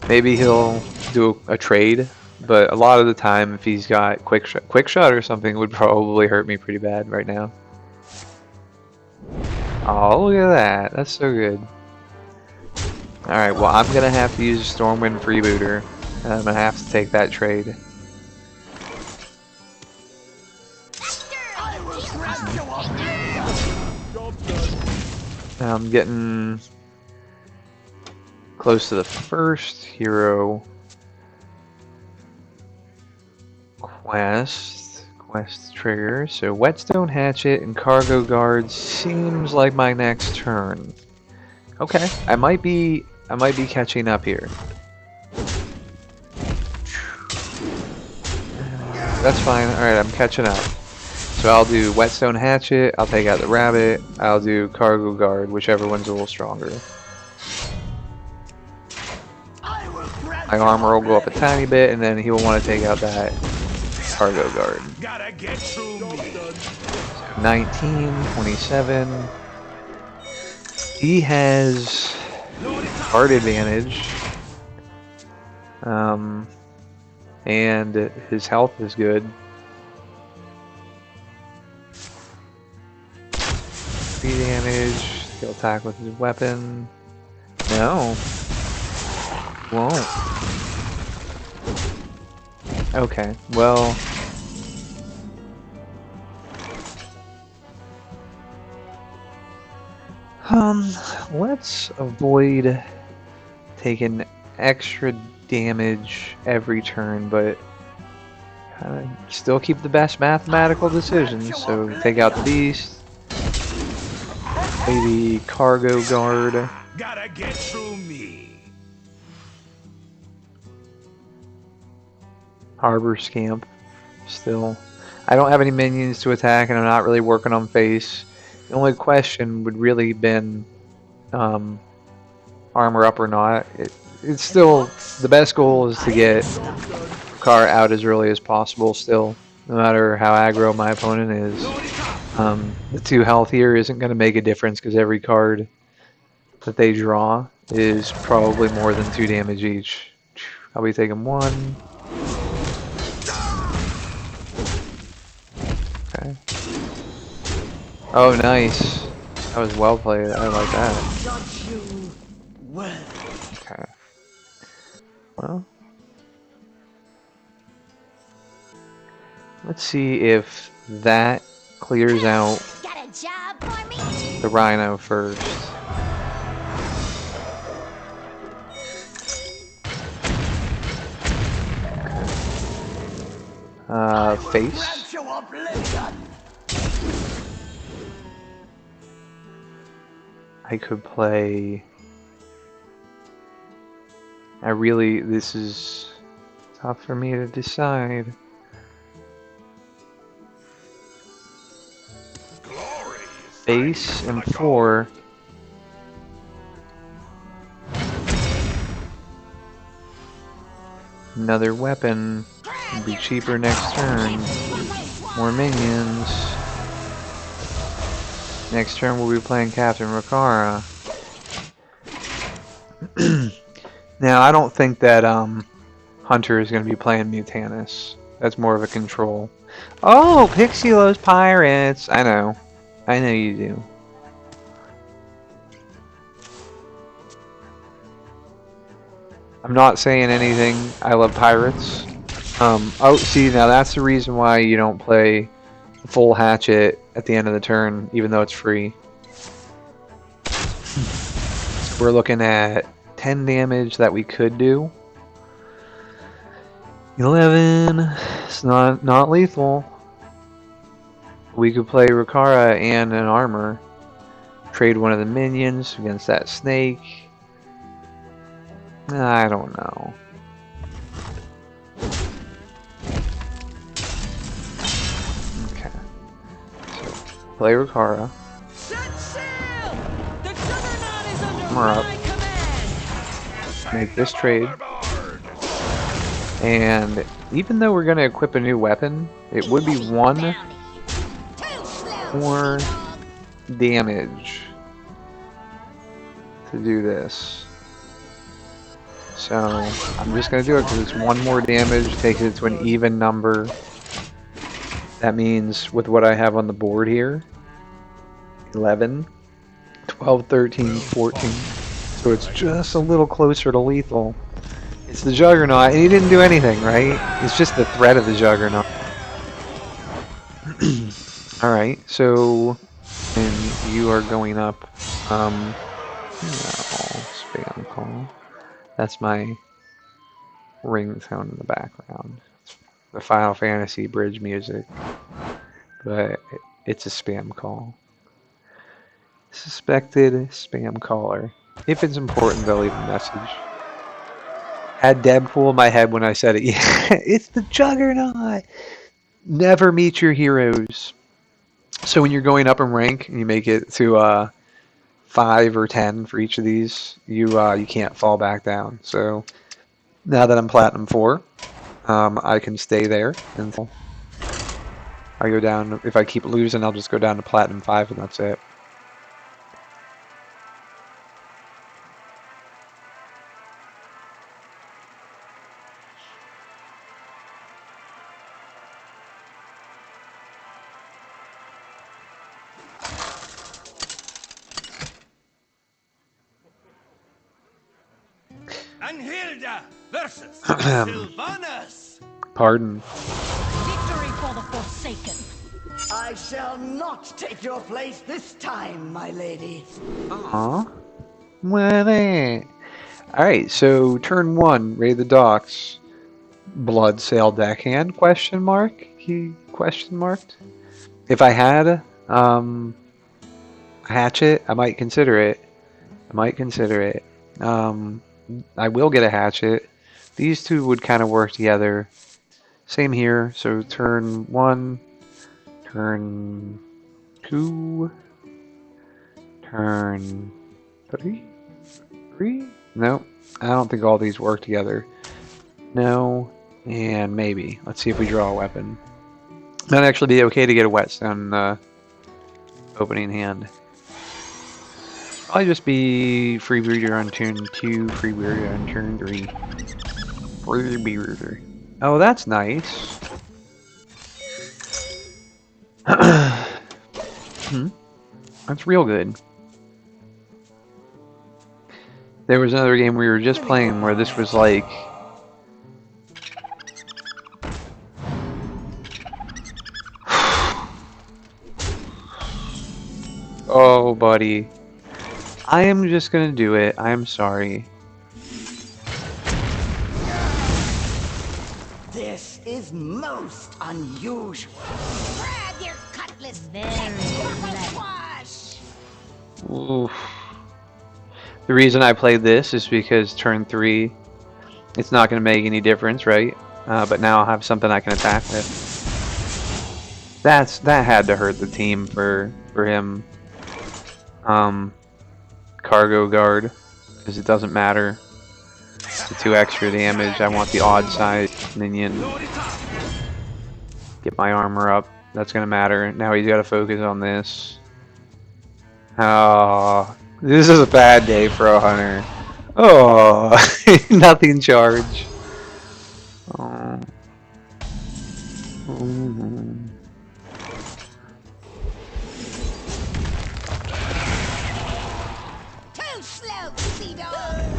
Maybe he'll do a trade, but a lot of the time if he's got quick shot or something, it would probably hurt me pretty bad right now. Oh, look at that. That's so good. Alright, well, I'm going to have to use Stormwind Freebooter, and I'm going to have to take that trade. Now I'm getting close to the first hero quest trigger. So Whetstone Hatchet and Cargo Guard seems like my next turn. Okay, I might be catching up here. That's fine. Alright, I'm catching up. So I'll do Whetstone Hatchet, I'll take out the rabbit, I'll do Cargo Guard, whichever one's a little stronger. My armor will go up a tiny bit, and then he will want to take out that Cargo Guard. Gotta get through me. 19, 27. He has card advantage. And his health is good. Speed damage. He'll attack with his weapon. No. Won't. Okay, well. Let's avoid taking extra damage every turn, but still keep the best mathematical decisions. So take out the beast, play the cargo guard. Gotta get through me. Harbor Scamp. Still, I don't have any minions to attack, and I'm not really working on face. The only question would really been armor up or not. It's still the best goal is to get Car out as early as possible. Still, no matter how aggro my opponent is, the 2 health here isn't going to make a difference because every card that they draw is probably more than 2 damage each. I'll be taking 1. Okay. Oh, nice. That was well played. I like that. Judge you well. Okay. Well, let's see if that clears out Got a job for me? the Rhino first. Face. Wrap you up, Lincoln. I could play. This is tough for me to decide. Face and 4. Another weapon would be cheaper next turn. More minions. Next turn we'll be playing Captain Rakara. Now I don't think that Hunter is going to be playing Mutanus. That's more of a control. Oh, Pixie loves pirates. I know you do. I'm not saying anything. I love pirates. Oh, see, now that's the reason why you don't play full hatchet at the end of the turn, even though it's free. We're looking at 10 damage that we could do. 11. It's not lethal. We could play Rakara and an armor. Trade one of the minions against that snake. I don't know. Okay. So, play Rakara. Set sail! The Juggernaut is under Armor up. my command! Make this trade. And even though we're going to equip a new weapon, it would be 1 more damage to do this. So I'm just going to do it because it's 1 more damage, takes it to an even number. That means with what I have on the board here, 11, 12, 13, 14. So it's just a little closer to lethal. It's the Juggernaut, and he didn't do anything, right? It's just the threat of the Juggernaut. Alright, so and you are going up. No, spam call. That's my ringtone in the background. It's the Final Fantasy bridge music, but it's a spam call. Suspected spam caller. If it's important, they'll leave a message. Had Deadpool in my head when I said it. Yeah, it's the Juggernaut! Never meet your heroes. So when you're going up in rank and you make it to 5 or 10 for each of these, you can't fall back down. So now that I'm Platinum 4, I can stay there until I go down, if I keep losing, I'll just go down to Platinum 5 and that's it. Anhilda versus Sylvanas. Pardon. Victory for the Forsaken. I shall not take your place this time, my lady. Aw. Alright, so turn 1, raid the docks. Bloodsail Deckhand, question mark? He question marked? If I had a hatchet, I might consider it. I will get a hatchet. These two would kind of work together. Same here, so turn 1, turn 2, turn 3? No, I don't think all these work together. No, and maybe. Let's see if we draw a weapon. Might actually be okay to get a Whetstone opening hand. I'll just be Freebooter on turn 2, Freebooter on turn 3. Freebooter. Oh, that's nice. That's real good. There was another game we were just playing where this was like... Oh, buddy. I am just gonna do it. I am sorry. This is most unusual. Grab your cutlass. Very squash. Oof. The reason I played this is because turn 3, it's not going to make any difference, right? But now I'll have something I can attack with. That had to hurt the team for him. Cargo guard, because it doesn't matter. The 2 extra damage. I want the odd size minion. Get my armor up. That's going to matter. Now he's got to focus on this. Oh, this is a bad day for a hunter. Oh, nothing charge. Oh. Too slow, sea dog.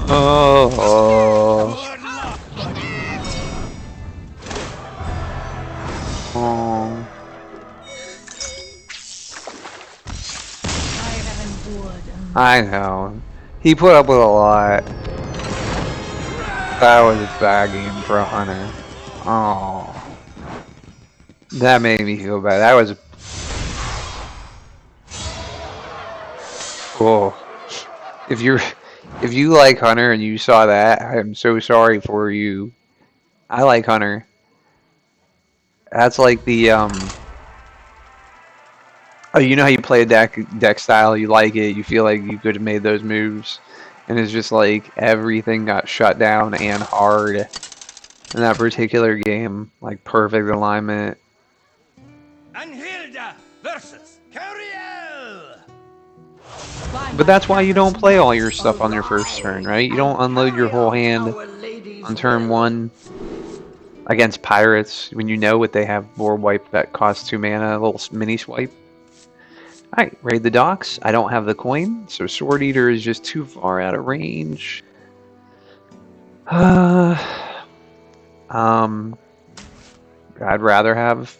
Oh. Oh. I know. He put up with a lot. That was a bad game for a hunter. Oh. That made me feel bad. That was... Oh. If you like Hunter and you saw that, I am so sorry for you. I like Hunter. That's like the oh, you know how you play a deck style, you like it, you feel like you could have made those moves, and it's just like everything got shut down and hard in that particular game. Like perfect alignment. Anhilda versus Cariel. But that's why you don't play all your stuff on your first turn, right? You don't unload your whole hand on turn 1 against pirates when you know what they have. Board wipe that costs 2 mana, a little mini swipe. Alright, raid the docks. I don't have the coin, so Sword Eater is just too far out of range. I'd rather have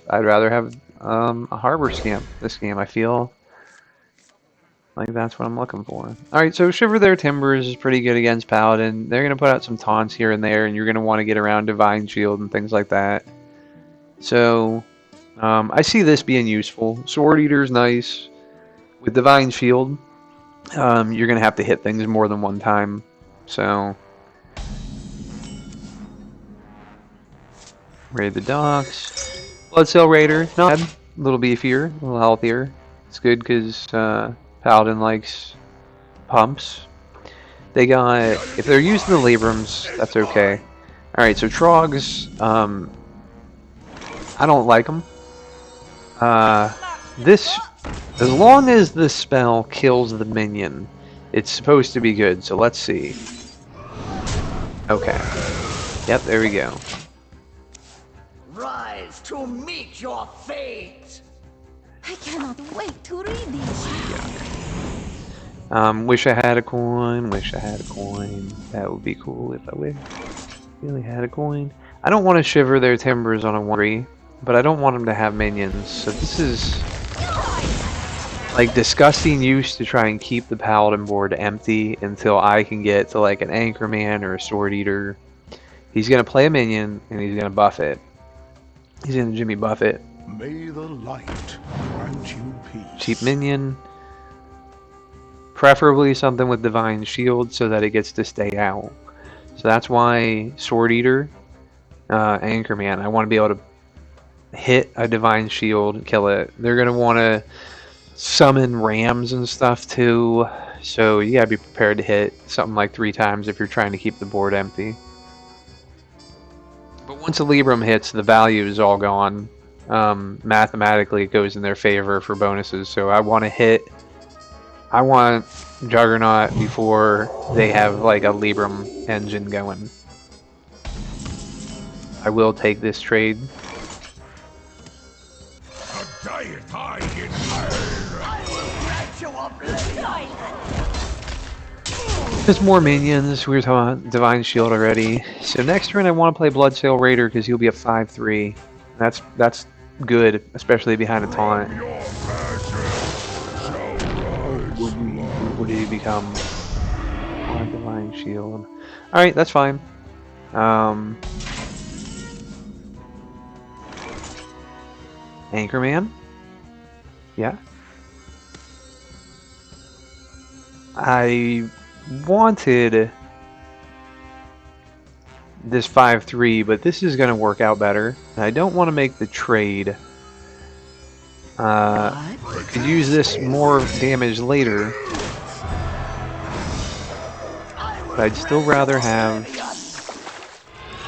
a Harbor Scamp this game. I feel like that's what I'm looking for. Alright, so Shiver Their Timbers is pretty good against Paladin. They're going to put out some taunts here and there, and you're going to want to get around Divine Shield and things like that. So, I see this being useful. Sword Eater's nice. With Divine Shield, you're going to have to hit things more than one time. So, raid the docks. Bloodsail Raider, not bad. A little beefier, a little healthier. It's good because Paladin likes pumps. They got, if they're using the Labrams, that's okay. Alright, so Trogs, I don't like them. This, as long as the spell kills the minion, it's supposed to be good. So let's see. Okay. Yep, there we go. Rise to meet your fate. I cannot wait to read these. Wish I had a coin. Wish I had a coin. That would be cool if I really had a coin. I don't want to shiver their timbers on a 1-3, but I don't want them to have minions. So this is like disgusting use to try and keep the paladin board empty until I can get to like an Anchorman or a Sword Eater. He's gonna play a minion and he's gonna buff it. He's gonna Jimmy buff it. May the light grant you peace. Cheap minion. Preferably something with Divine Shield so that it gets to stay out. So that's why Sword Eater, Anchorman, I want to be able to hit a Divine Shield and kill it. They're going to want to summon rams and stuff too. So you got to be prepared to hit something like 3 times if you're trying to keep the board empty. But once a Libram hits, the value is all gone. Mathematically, it goes in their favor for bonuses. So I want to hit... I want Juggernaut before they have like a Libram engine going. I will take this trade. There's more minions. We were talking about Divine Shield already. So next turn I want to play Bloodsail Raider because he'll be a 5-3. That's good, especially behind a taunt. What did he become? On Divine Shield. Alright, that's fine. Anchorman? Yeah. I wanted this 5-3, but this is going to work out better. I don't want to make the trade. Could use this more damage later. But I'd still rather have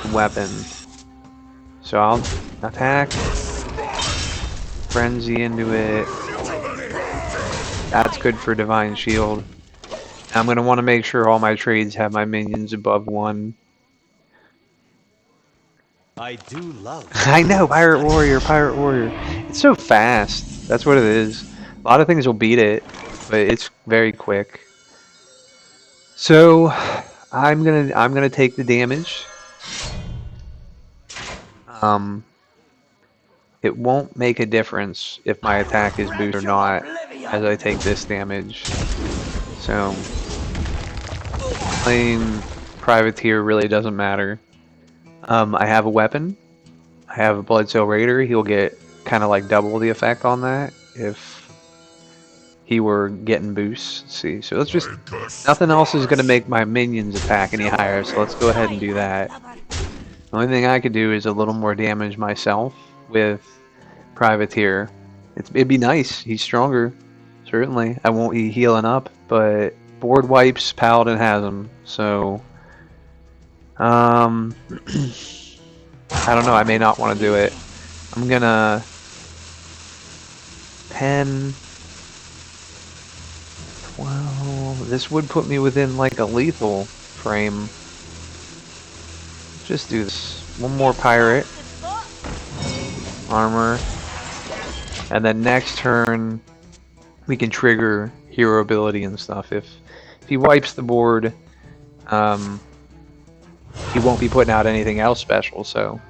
a weapon. So I'll attack, frenzy into it. That's good for Divine Shield. I'm going to want to make sure all my trades have my minions above 1. I do love. I know, Pirate Warrior, Pirate Warrior. It's so fast. That's what it is. A lot of things will beat it, but it's very quick. So I'm gonna take the damage. It won't make a difference if my attack is boosted or not as I take this damage. So playing Privateer really doesn't matter. I have a weapon. I have a Bloodsail Raider. He'll get kind of like double the effect on that if he were getting boosts. Let's see, so let's just... Nothing else is going to make my minions attack any higher, so let's go ahead and do that. The only thing I could do is a little more damage myself with Privateer. It'd be nice. He's stronger, certainly. I won't be healing up, but board wipes, Paladin has them, so... I don't know, I may not want to do it. I'm gonna... 10... 12... This would put me within like a lethal frame. Just do this. One more pirate. Armor. And then next turn, we can trigger hero ability and stuff. If he wipes the board, he won't be putting out anything else special, so...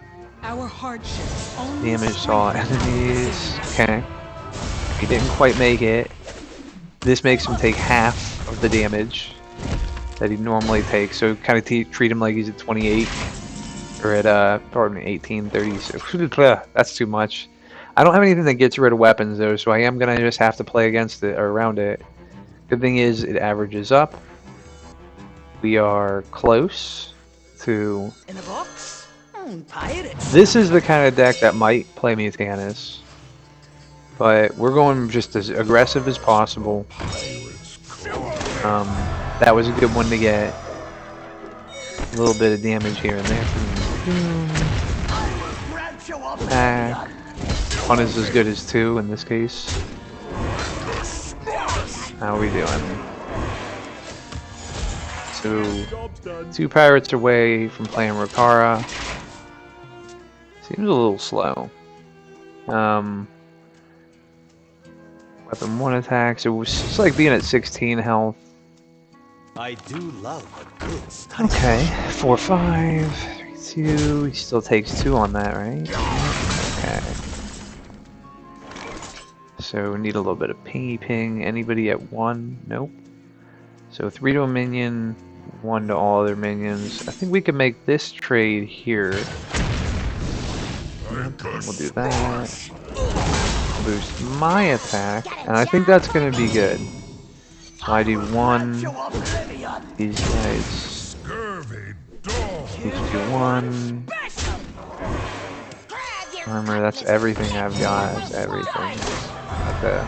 Our hardships Damage to all enemies. Okay. He didn't quite make it. This makes him take half of the damage that he normally takes, so kind of treat him like he's at 28. Or at, pardon me, 18, 30. So that's too much. I don't have anything that gets rid of weapons, though, so I am going to just have to play against it, or around it. Good thing is, it averages up. We are close to... In a box? Pirates. This is the kind of deck that might play me Tannis. But we're going just as aggressive as possible. That was a good one to get. A little bit of damage here and there. Back. 1 is as good as 2 in this case. How are we doing? So, Job's done. 2 pirates away from playing Rokara. Seems a little slow. Weapon 1 attacks. It's like being at 16 health. I do love a good study. Okay, 4, 5, 3, 2. He still takes 2 on that, right? Okay. So we need a little bit of pingy ping. Anybody at 1? Nope. So 3 to a minion, 1 to all other minions. I think we can make this trade here. We'll do that. Boost my attack, and I think that's going to be good. So I do 1. These guys. Scurvy dog. These do 1. Armor, that's everything I've got. That's everything. Okay.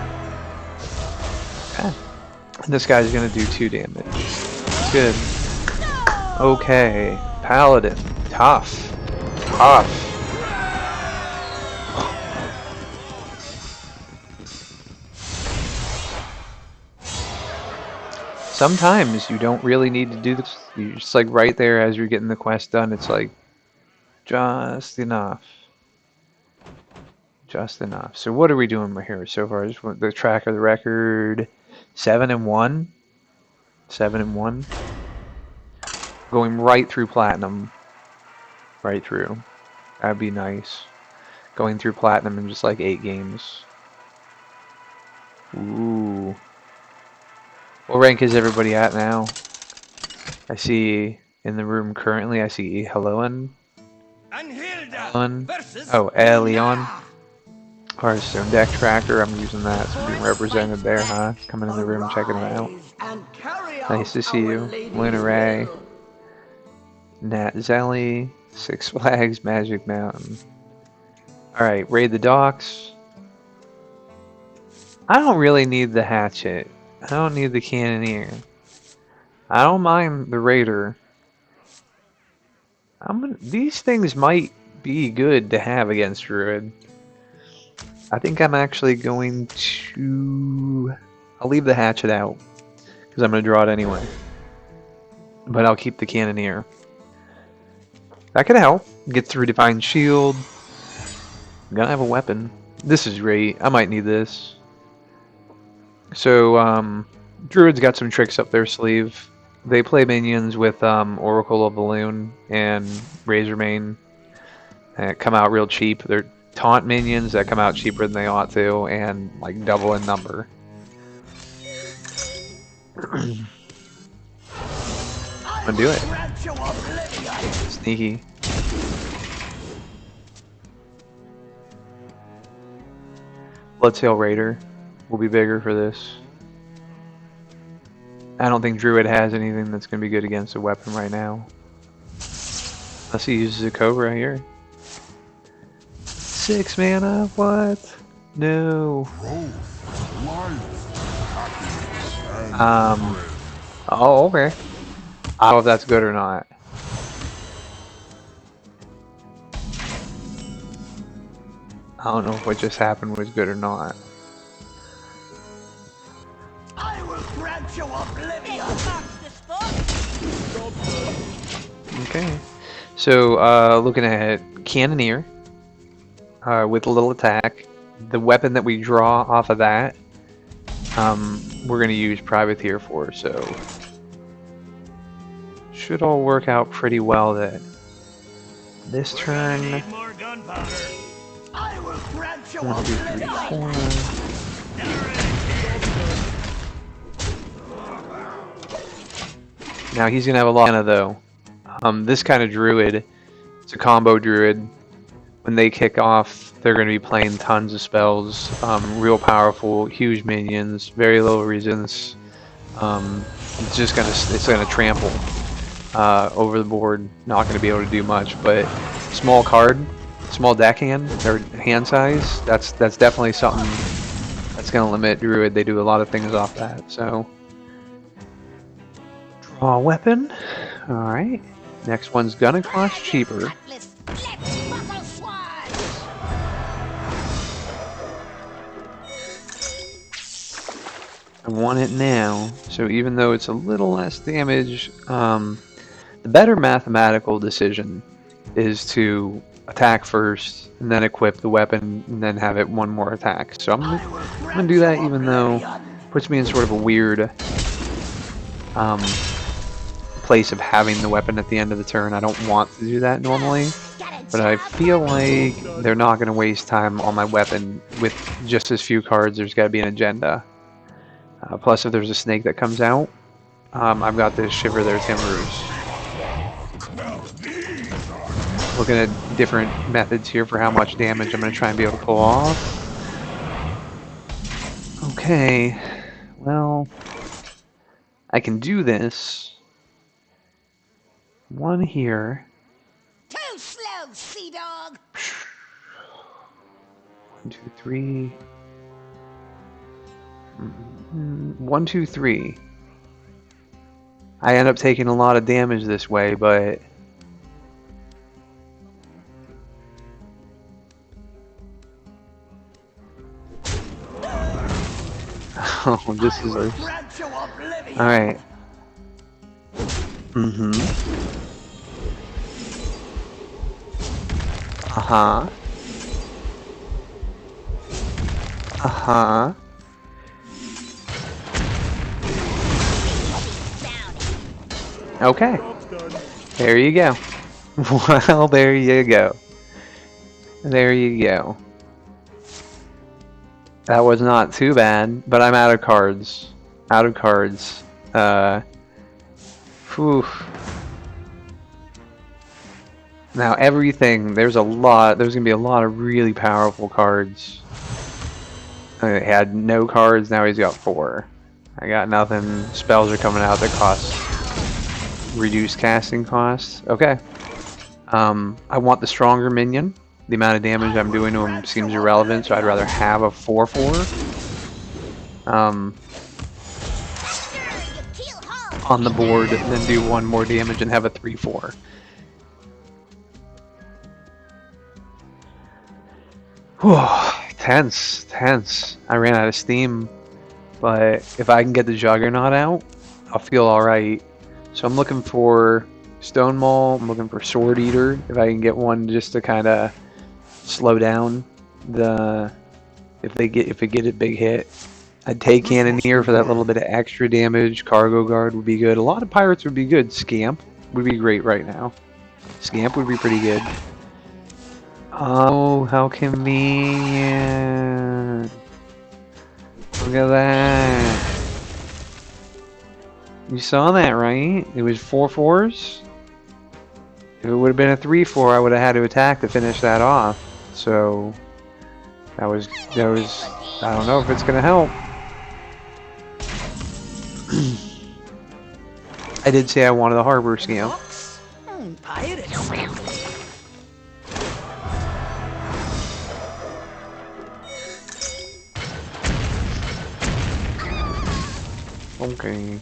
This guy's going to do 2 damage. That's good. Okay. Paladin. Tough. Tough. Sometimes you don't really need to do this. You're just like right there as you're getting the quest done. It's like just enough. Just enough. So what are we doing right here so far? Just want the track of the record. 7 and 1. 7 and 1. Going right through platinum. Right through. That'd be nice. Going through platinum in just like 8 games. Ooh. What rank is everybody at now? I see in the room currently, I see Heloan. Oh, Leon. Hearthstone deck tracker, I'm using that. So being represented there, huh? Coming in the room, checking it out. Nice to see you. Winrate. Nat Zelly. Six Flags, Magic Mountain. Alright, raid the docks. I don't really need the hatchet. I don't need the cannoneer. I don't mind the raider. These things might be good to have against Druid. I think I'm actually going to... I'll leave the hatchet out, because I'm going to draw it anyway. But I'll keep the cannoneer. That could help. Get through Divine Shield. I'm going to have a weapon. This is great. I might need this. So, Druid's got some tricks up their sleeve. They play minions with Oracle of Balloon and Razormane that come out real cheap. They're taunt minions that come out cheaper than they ought to, and like double in number. I'm gonna do it. Sneaky. Bloodsail Raider will be bigger for this. I don't think Druid has anything that's going to be good against a weapon right now. Unless he uses a Cobra here. 6 mana? What? No. Oh, okay. I don't know if that's good or not. I don't know if what just happened was good or not. I will grant you oblivion. Okay. So, looking at Cannoneer with a little attack. The weapon that we draw off of that, we're going to use Privateer for, so should all work out pretty well that this turn. I will grant you 1, 2, 3, 4. Now he's gonna have a lot of mana though. This kind of druid, it's a combo druid. When they kick off, they're gonna be playing tons of spells, real powerful, huge minions, very low resistance. It's gonna trample over the board. Not gonna be able to do much, but small card. Small deckhand, or hand size, that's definitely something that's going to limit Druid. They do a lot of things off that, so. Draw a weapon. Alright. Next one's going to cost cheaper. I want it now. So even though it's a little less damage, the better mathematical decision is to attack first and then equip the weapon and then have it one more attack. So I'm gonna do that, even though it puts me in sort of a weird place of having the weapon at the end of the turn. I don't want to do that normally, but I feel like they're not going to waste time on my weapon with just as few cards. There's got to be an agenda. Plus, if there's a snake that comes out, I've got this Shiver their Timbers. Looking at different methods here for how much damage I'm going to try and be able to pull off. Okay, well, I can do this. One here. Too slow, sea dog. 1, 2, 3. 1, 2, 3. I end up taking a lot of damage this way, but oh, this is a... Alright. Uh-huh. Uh-huh. Okay. There you go. Well, there you go. There you go. That was not too bad, but I'm out of cards. Out of cards. Whew. Now everything, there's gonna be a lot of really powerful cards. I had no cards, now he's got 4. I got nothing. Spells are coming out that cost reduced casting costs. Okay. I want the stronger minion. The amount of damage I'm doing to him seems irrelevant, so I'd rather have a 4/4 on the board than do 1 more damage and have a 3/4. Whew, tense, tense. I ran out of steam, but if I can get the Juggernaut out, I'll feel alright. So I'm looking for Stonemaul, I'm looking for Sword Eater, if I can get one just to kind of slow down the... if it get a big hit. I'd take Cannoneer for that little bit of extra damage. Cargo Guard would be good. A lot of pirates would be good. Scamp would be great right now. Scamp would be pretty good. Oh, how convenient. Look at that. You saw that, right? It was 4/4s. If it would have been a 3/4, I would have had to attack to finish that off. So that was I don't know if it's gonna help. I did say I wanted a harbor Scamp. Okay.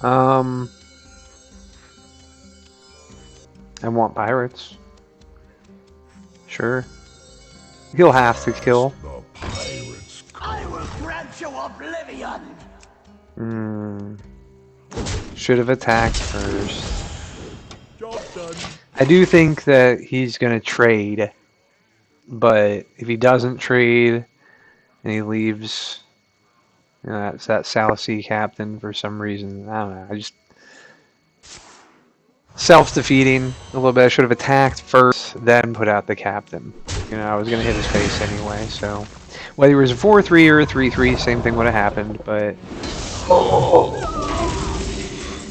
I want pirates. Sure. He'll have to kill. The pirates. I will grant you oblivion. Should have attacked first. Job done. I do think that he's gonna trade, but if he doesn't trade and he leaves, you know, that's that Southsea Captain for some reason. I don't know. I just self-defeating a little bit. I should have attacked first, then put out the captain. You know, I was gonna hit his face anyway. So whether it was a 4/3 or a 3/3, same thing would have happened. But oh,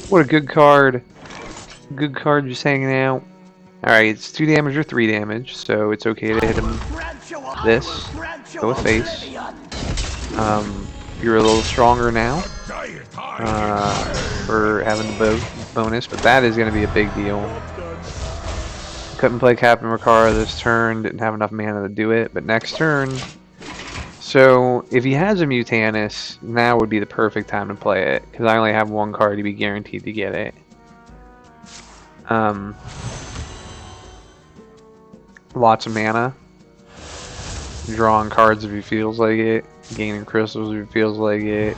what a good card! Good card, just hanging out. All right, it's 2 damage or 3 damage, so it's okay to hit him. This go with face. You're a little stronger now for having the bonus, but that is going to be a big deal. Couldn't play Captain Riccara this turn, didn't have enough mana to do it, but next turn. So if he has a Mutanus, now would be the perfect time to play it, because I only have 1 card to be guaranteed to get it. Lots of mana. Drawing cards if he feels like it. gaining crystals if it feels like it,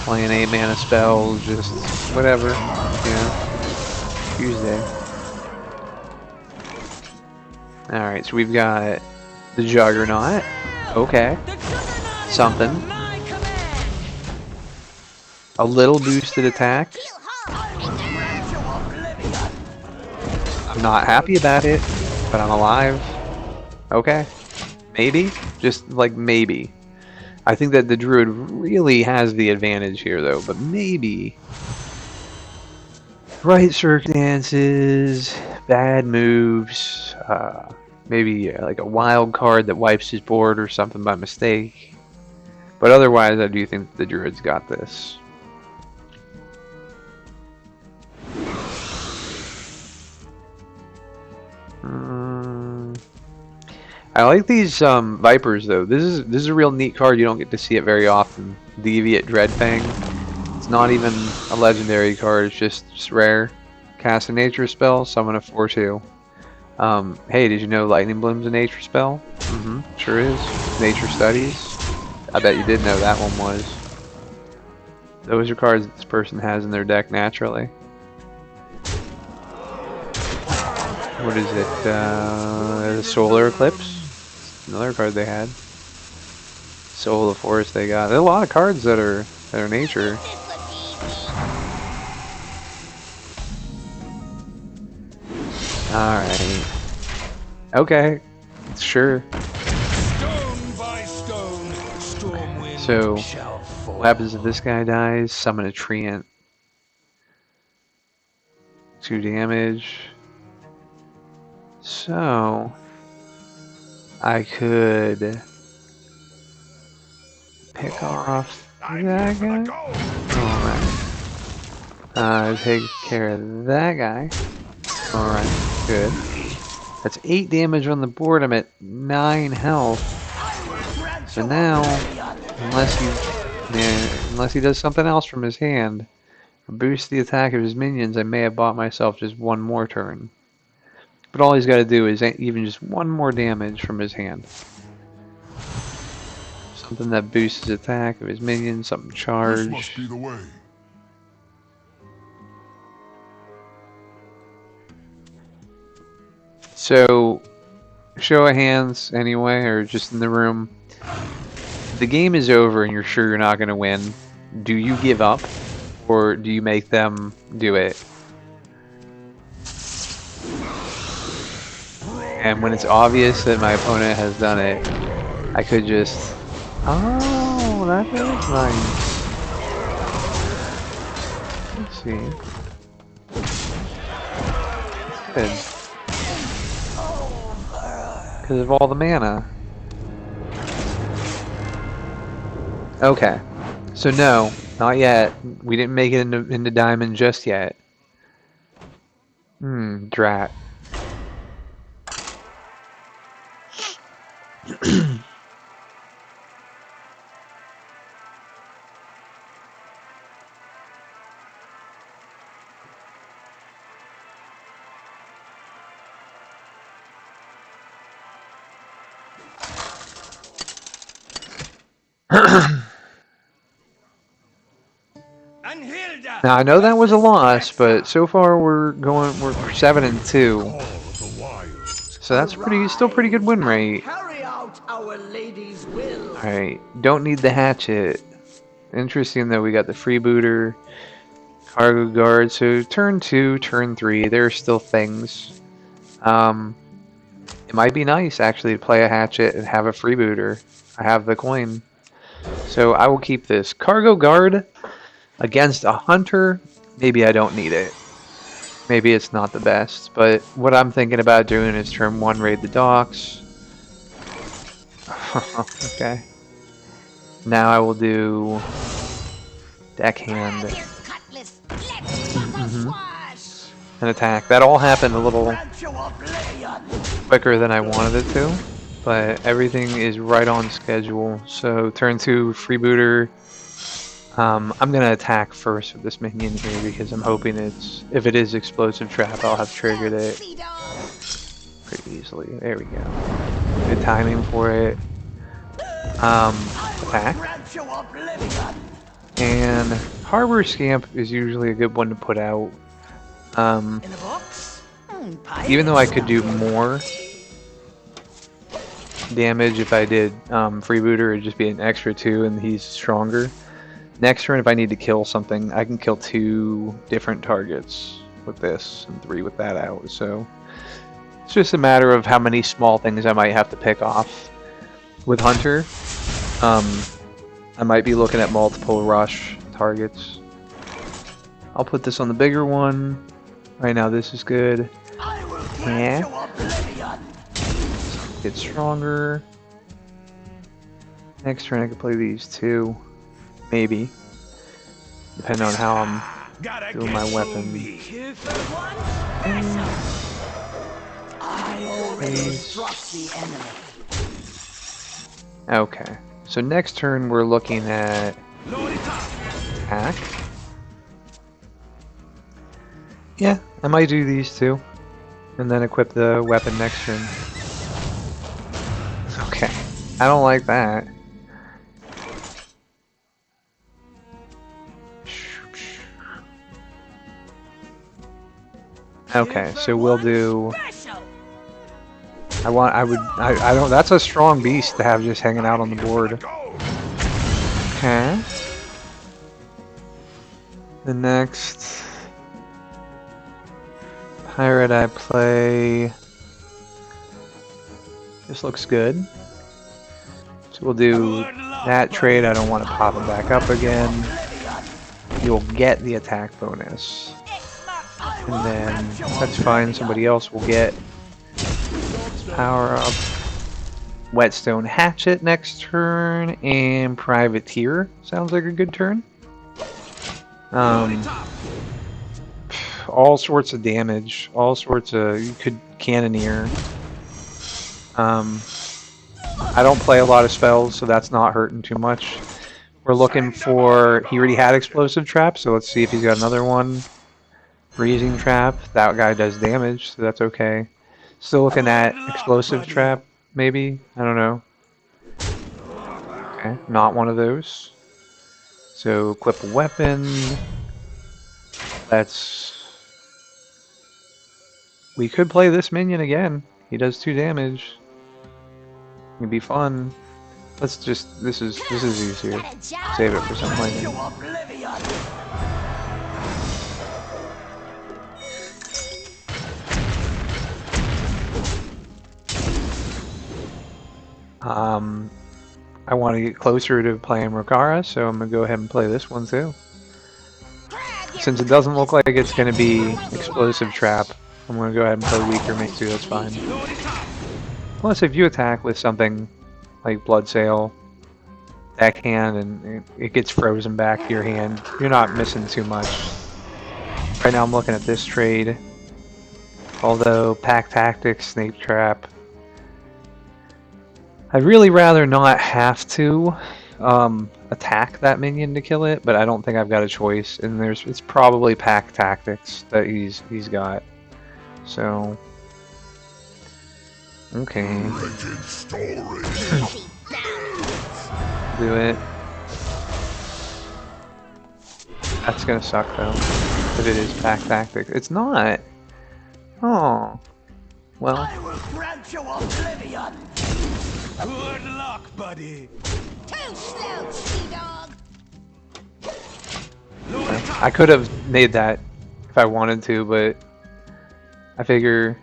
playing 8 mana spells, just whatever, you know. Tuesday. Alright, so we've got the Juggernaut. Okay. Something. A little boosted attack. I'm not happy about it, but I'm alive. Okay. Maybe? Just like maybe. I think that the Druid really has the advantage here though, but maybe. Right circumstances, bad moves, maybe like a wild card that wipes his board or something by mistake. But otherwise, I do think the Druid's got this. I like these Vipers though. This is a real neat card. You don't get to see it very often. Deviate Dreadfang. It's not even a legendary card. It's just rare. Cast a nature spell. Summon a 4/2. Hey, did you know Lightning Bloom's a nature spell? Sure is. Nature Studies. I bet you did know that one was. Those are cards that this person has in their deck naturally. What is it? The Solar Eclipse? Another card they had. Soul of the Forest they got. There are a lot of cards that are nature. Alright. Okay. Sure. So, what happens if this guy dies? Summon a Treant. 2 damage. So, I could pick off that guy. Alright. Take care of that guy. Alright, good. That's 8 damage on the board. I'm at 9 health. So now, unless he does something else from his hand, or boosts the attack of his minions, I may have bought myself just one more turn. But all he's got to do is even just one more damage from his hand. Something that boosts his attack of his minions, something charge. This must be the way. So, show of hands anyway, or just in the room. The game is over and you're sure you're not going to win. Do you give up, or do you make them do it? And when it's obvious that my opponent has done it, I could just... Oh, that is nice. Let's see. That's good. Because of all the mana. Okay. So no, not yet. We didn't make it into diamond just yet. Drat. Now I know that was a loss, but so far we're 7-2. So that's still pretty good win rate. Alright, don't need the hatchet. Interesting though, we got the Freebooter, Cargo Guard, so turn 2, turn 3, there are still things. It might be nice actually to play a hatchet and have a Freebooter. I have the coin. So I will keep this. Cargo Guard against a Hunter, maybe I don't need it. Maybe it's not the best, but what I'm thinking about doing is turn 1 raid the docks. Okay. Now I will do Deckhand. An attack. That all happened a little quicker than I wanted it to, but everything is right on schedule. So turn 2 Freebooter. I'm gonna attack first with this minion here because I'm hoping if it is Explosive Trap, I'll have triggered it pretty easily. There we go. Good timing for it. attack. Grant you oblivion. And Harbor Scamp is usually a good one to put out. In a box? Even though I could do more damage if I did Freebooter, it'd just be an extra 2 and he's stronger. Next turn, if I need to kill something, I can kill 2 different targets with this and 3 with that out. So it's just a matter of how many small things I might have to pick off. With Hunter, I might be looking at multiple rush targets. I'll put this on the bigger one. Right now this is good. I will grant you Yeah. oblivion. Get stronger. Next turn I could play these 2. Maybe. Depending on how I'm doing my weapon. 2 for 1 special. I already struck the enemy. Okay. So next turn we're looking at attack. Yeah, I might do these 2. And then equip the weapon next turn. Okay. I don't like that. Okay, so we'll do. I don't. That's a strong beast to have just hanging out on the board. Okay. The next pirate I play. This looks good. So we'll do that trade. I don't want to pop him back up again. You'll get the attack bonus. And then that's fine. Somebody else will get power up. Whetstone Hatchet next turn, and Privateer sounds like a good turn. All sorts of damage, all sorts of. You could Cannoneer. I don't play a lot of spells, so that's not hurting too much. We're looking for. He already had Explosive Trap, so let's see if he's got another one. Freezing Trap. That guy does damage, so that's okay. Still looking at Explosive Trap, maybe? I don't know. Okay, not one of those. So, equip a weapon. We could play this minion again. He does 2 damage. It'd be fun. Let's just... This is easier. Save it for something like that. I want to get closer to playing Rokara, so I'm going to go ahead and play this one too. Since it doesn't look like it's going to be Explosive Trap, I'm going to go ahead and play weaker mix too, that's fine. Plus, if you attack with something like Bloodsail Deckhand and it gets frozen back to your hand, you're not missing too much. Right now I'm looking at this trade. Although, Pack Tactics, Snake Trap. I'd really rather not have to attack that minion to kill it, but I don't think I've got a choice. And it's probably Pack Tactics that he's got. So okay. Do it. That's gonna suck though. If it is Pack Tactics. It's not. Oh. Well. I will grant you oblivion. Good luck, buddy. Too slow, sea dog. I could have made that if I wanted to, but I figure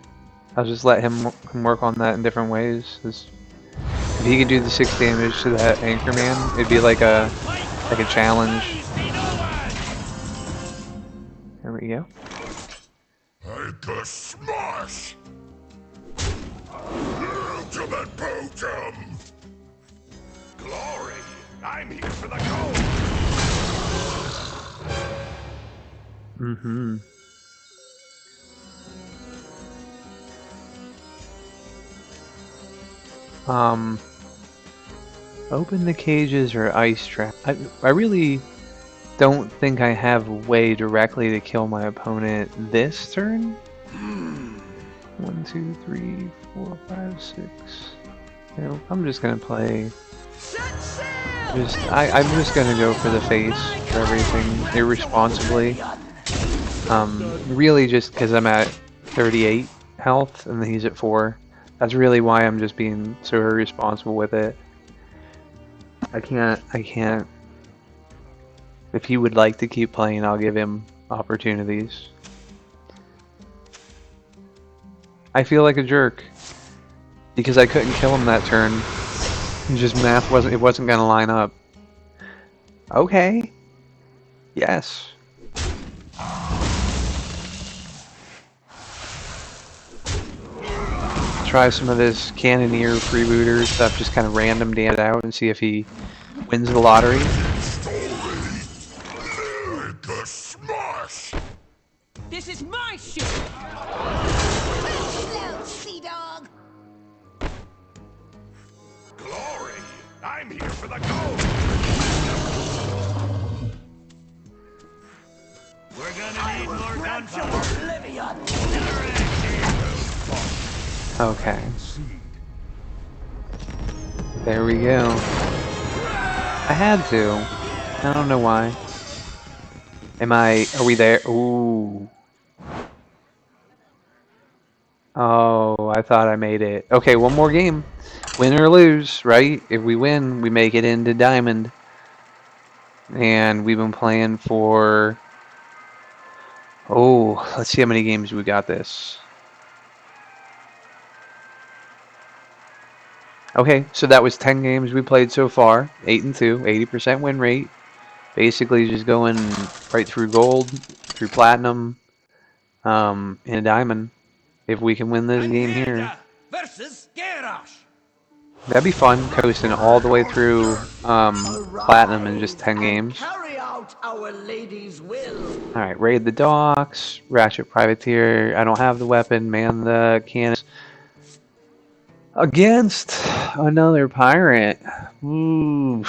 I'll just let him work on that in different ways. If he could do the 6 damage to that Anchorman, it'd be like a challenge. There we go. Anchor smash! Ultimate Potem! Glory! I'm here for the gold! Mm-hmm. Open the cages or ice trap. I really don't think I have a way directly to kill my opponent this turn. 1, 2, 3, 4, 5, 6. You know, I'm just gonna play. Set sail! I'm just gonna go for the face for everything irresponsibly. Really just because I'm at 38 health and he's at 4. That's really why I'm just being so irresponsible with it. I can't. If he would like to keep playing, I'll give him opportunities. I feel like a jerk because I couldn't kill him that turn. Just math wasn't gonna line up. Okay. Yes. Try some of this Cannoneer Freebooter stuff, just kind of random damn it out and see if he wins the lottery. Like a smash! This is my ship! Slow, sea dog. Glory! I'm here for the gold! We're gonna need more gunpowder. Oblivion! Okay. There we go. I had to. I don't know why. Are we there? Ooh. Oh, I thought I made it. Okay, one more game. Win or lose, right? If we win, we make it into Diamond. And we've been playing for... Oh, let's see how many games we got this. Okay, so that was 10 games we played so far. 8-2, 80% win rate. Basically just going right through gold, through platinum, and diamond. If we can win this game here. Versus Garrosh. That'd be fun, coasting all the way through platinum in just 10 games. Carry out our lady's will. Alright, raid the docks, Ratchet Privateer. I don't have the weapon, man the cannons. Against another pirate. Ooh.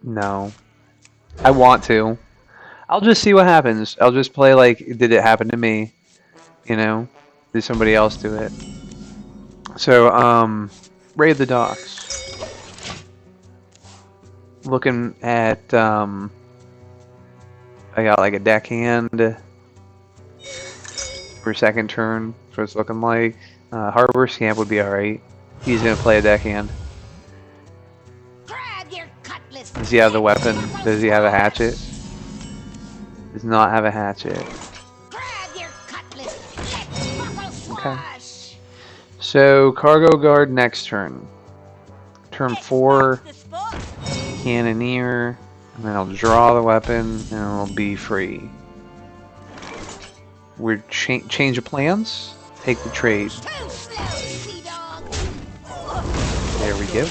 No. I want to. I'll just see what happens. I'll just play like, did it happen to me? You know? Did somebody else do it? So, raid the docks. Looking at, I got like a deckhand for second turn, so it's looking like. Harbor Scamp would be alright. He's gonna play a deckhand. Grab your cutlass. Does he have the weapon? Does he have a hatchet? Does not have a hatchet. Grab your cutlass. Let's buckle swash. So, Cargo Guard next turn. Turn 4, The spot. Cannoneer, and then I'll draw the weapon, and I'll be free. We're change of plans? Take the trade. Too slow, sea dog. There we go.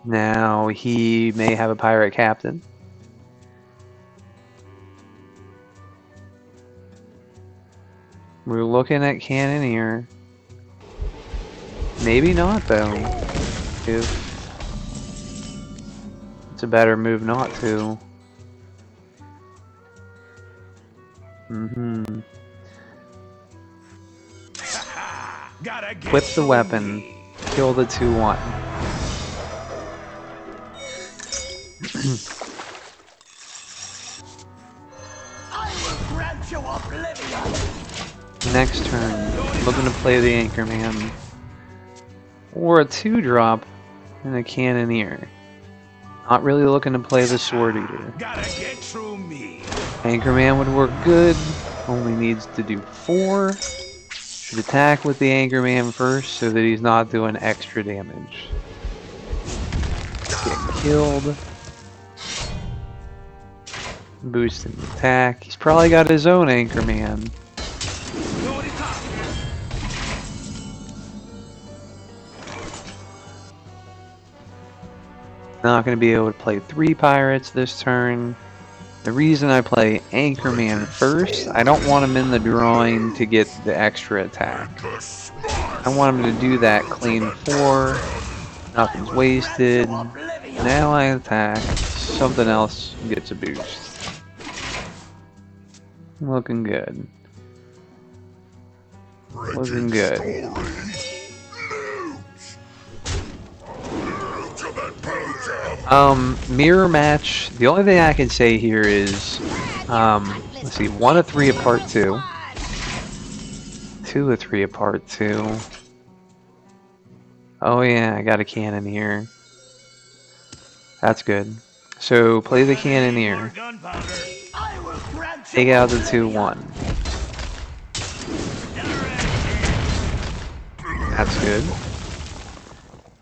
Now he may have a pirate captain. We're looking at Cannoneer. Maybe not though. If it's a better move not to. Gotta get Flip the weapon. Kill the 2/1. I will grant you oblivion. Next turn, looking to play the Anchorman. Or a 2-drop and a Cannoneer. Not really looking to play the Sword Eater. Gotta get through me. Anchorman would work good. Only needs to do 4. Should attack with the Anchorman first so that he's not doing extra damage. Get killed. Boosting the attack. He's probably got his own Anchorman. Not going to be able to play 3 pirates this turn. The reason I play Anchorman first, I don't want him in the drawing to get the extra attack. I want him to do that clean 4. Nothing's wasted. Now I attack. something else gets a boost. Looking good. Looking good. Mirror match. The only thing I can say here is, let's see, 1 of 3 apart 2. 2 of 3 apart 2. Oh yeah, I got a Cannoneer. That's good. So play the Cannoneer. Take out the 2/1. That's good.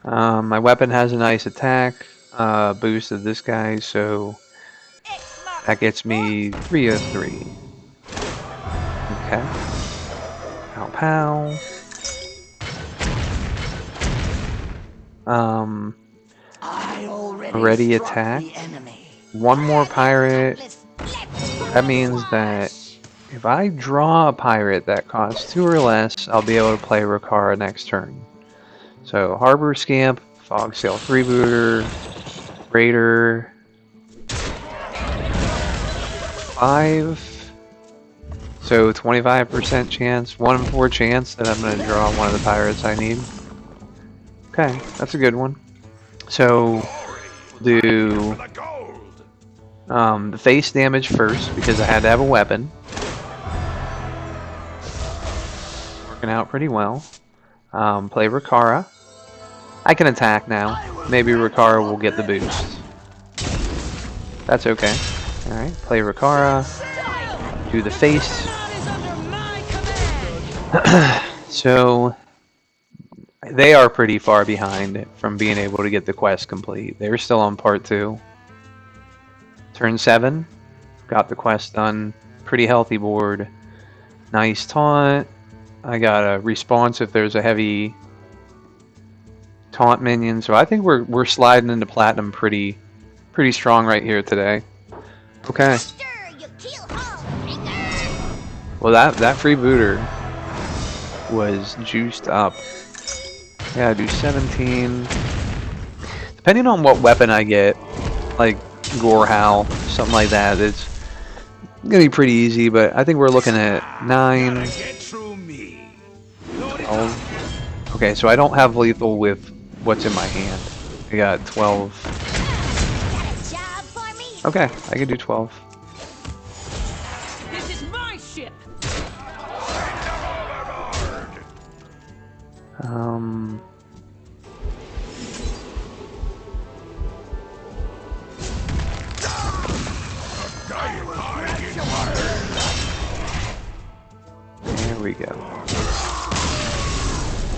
My weapon has a nice attack boost of this guy, so that gets me 3 of 3. Okay. Pow pow. Ready attack. 1 more pirate. That means that if I draw a pirate that costs 2 or less, I'll be able to play Rakara next turn. So Harbor Scamp, Fogsail Freebooter, Raider, 5. So 25% chance, 1 in 4 chance that I'm going to draw one of the pirates I need. Okay, that's a good one. So we'll do the face damage first because I had to have a weapon. Working out pretty well. Play Rakara. I can attack now. Maybe Rakara will get the boost. That's okay. Alright, play Rakara. Do the face. So they are pretty far behind from being able to get the quest complete. They're still on part 2. Turn 7. Got the quest done. Pretty healthy board. Nice taunt. I got a response if there's a heavy taunt minion. So I think we're sliding into platinum pretty strong right here today. Okay. Well, that freebooter was juiced up. Yeah, I do 17. Depending on what weapon I get, like Gorehowl, something like that, it's gonna be pretty easy. But I think we're looking at 9. 12. Okay, so I don't have lethal with what's in my hand. I got 12. Okay, I can do 12. This is my ship. There we go.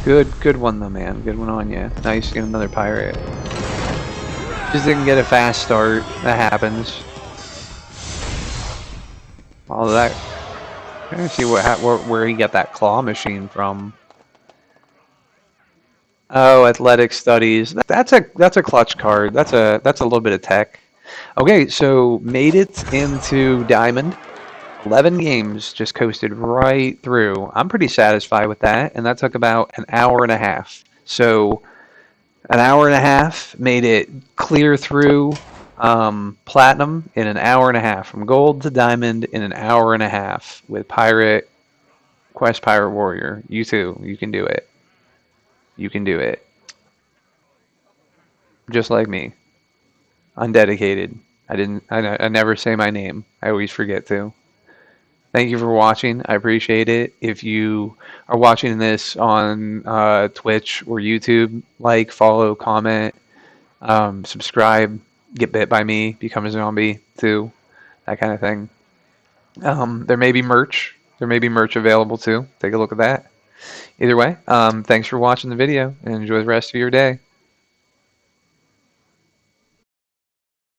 Good one though, man. Good one on you. Nice, get another pirate. Just didn't get a fast start. That happens. All that. I'm trying to see where he got that claw machine from. Oh, athletic studies. That's a clutch card. That's a little bit of tech. Okay, so made it into Diamond. 11 games, just coasted right through. I'm pretty satisfied with that, and that took about an hour and a half. So an hour and a half made it clear through platinum in an hour and a half, from gold to diamond in an hour and a half with Pirate, Quest Pirate Warrior. You too, you can do it. You can do it. Just like me. Undedicated. I never say my name. I always forget to. Thank you for watching. I appreciate it. If you are watching this on Twitch or YouTube, like, follow, comment, subscribe, get bit by me, become a zombie too, that kind of thing. There may be merch. There may be merch available too. Take a look at that. Either way, thanks for watching the video and enjoy the rest of your day.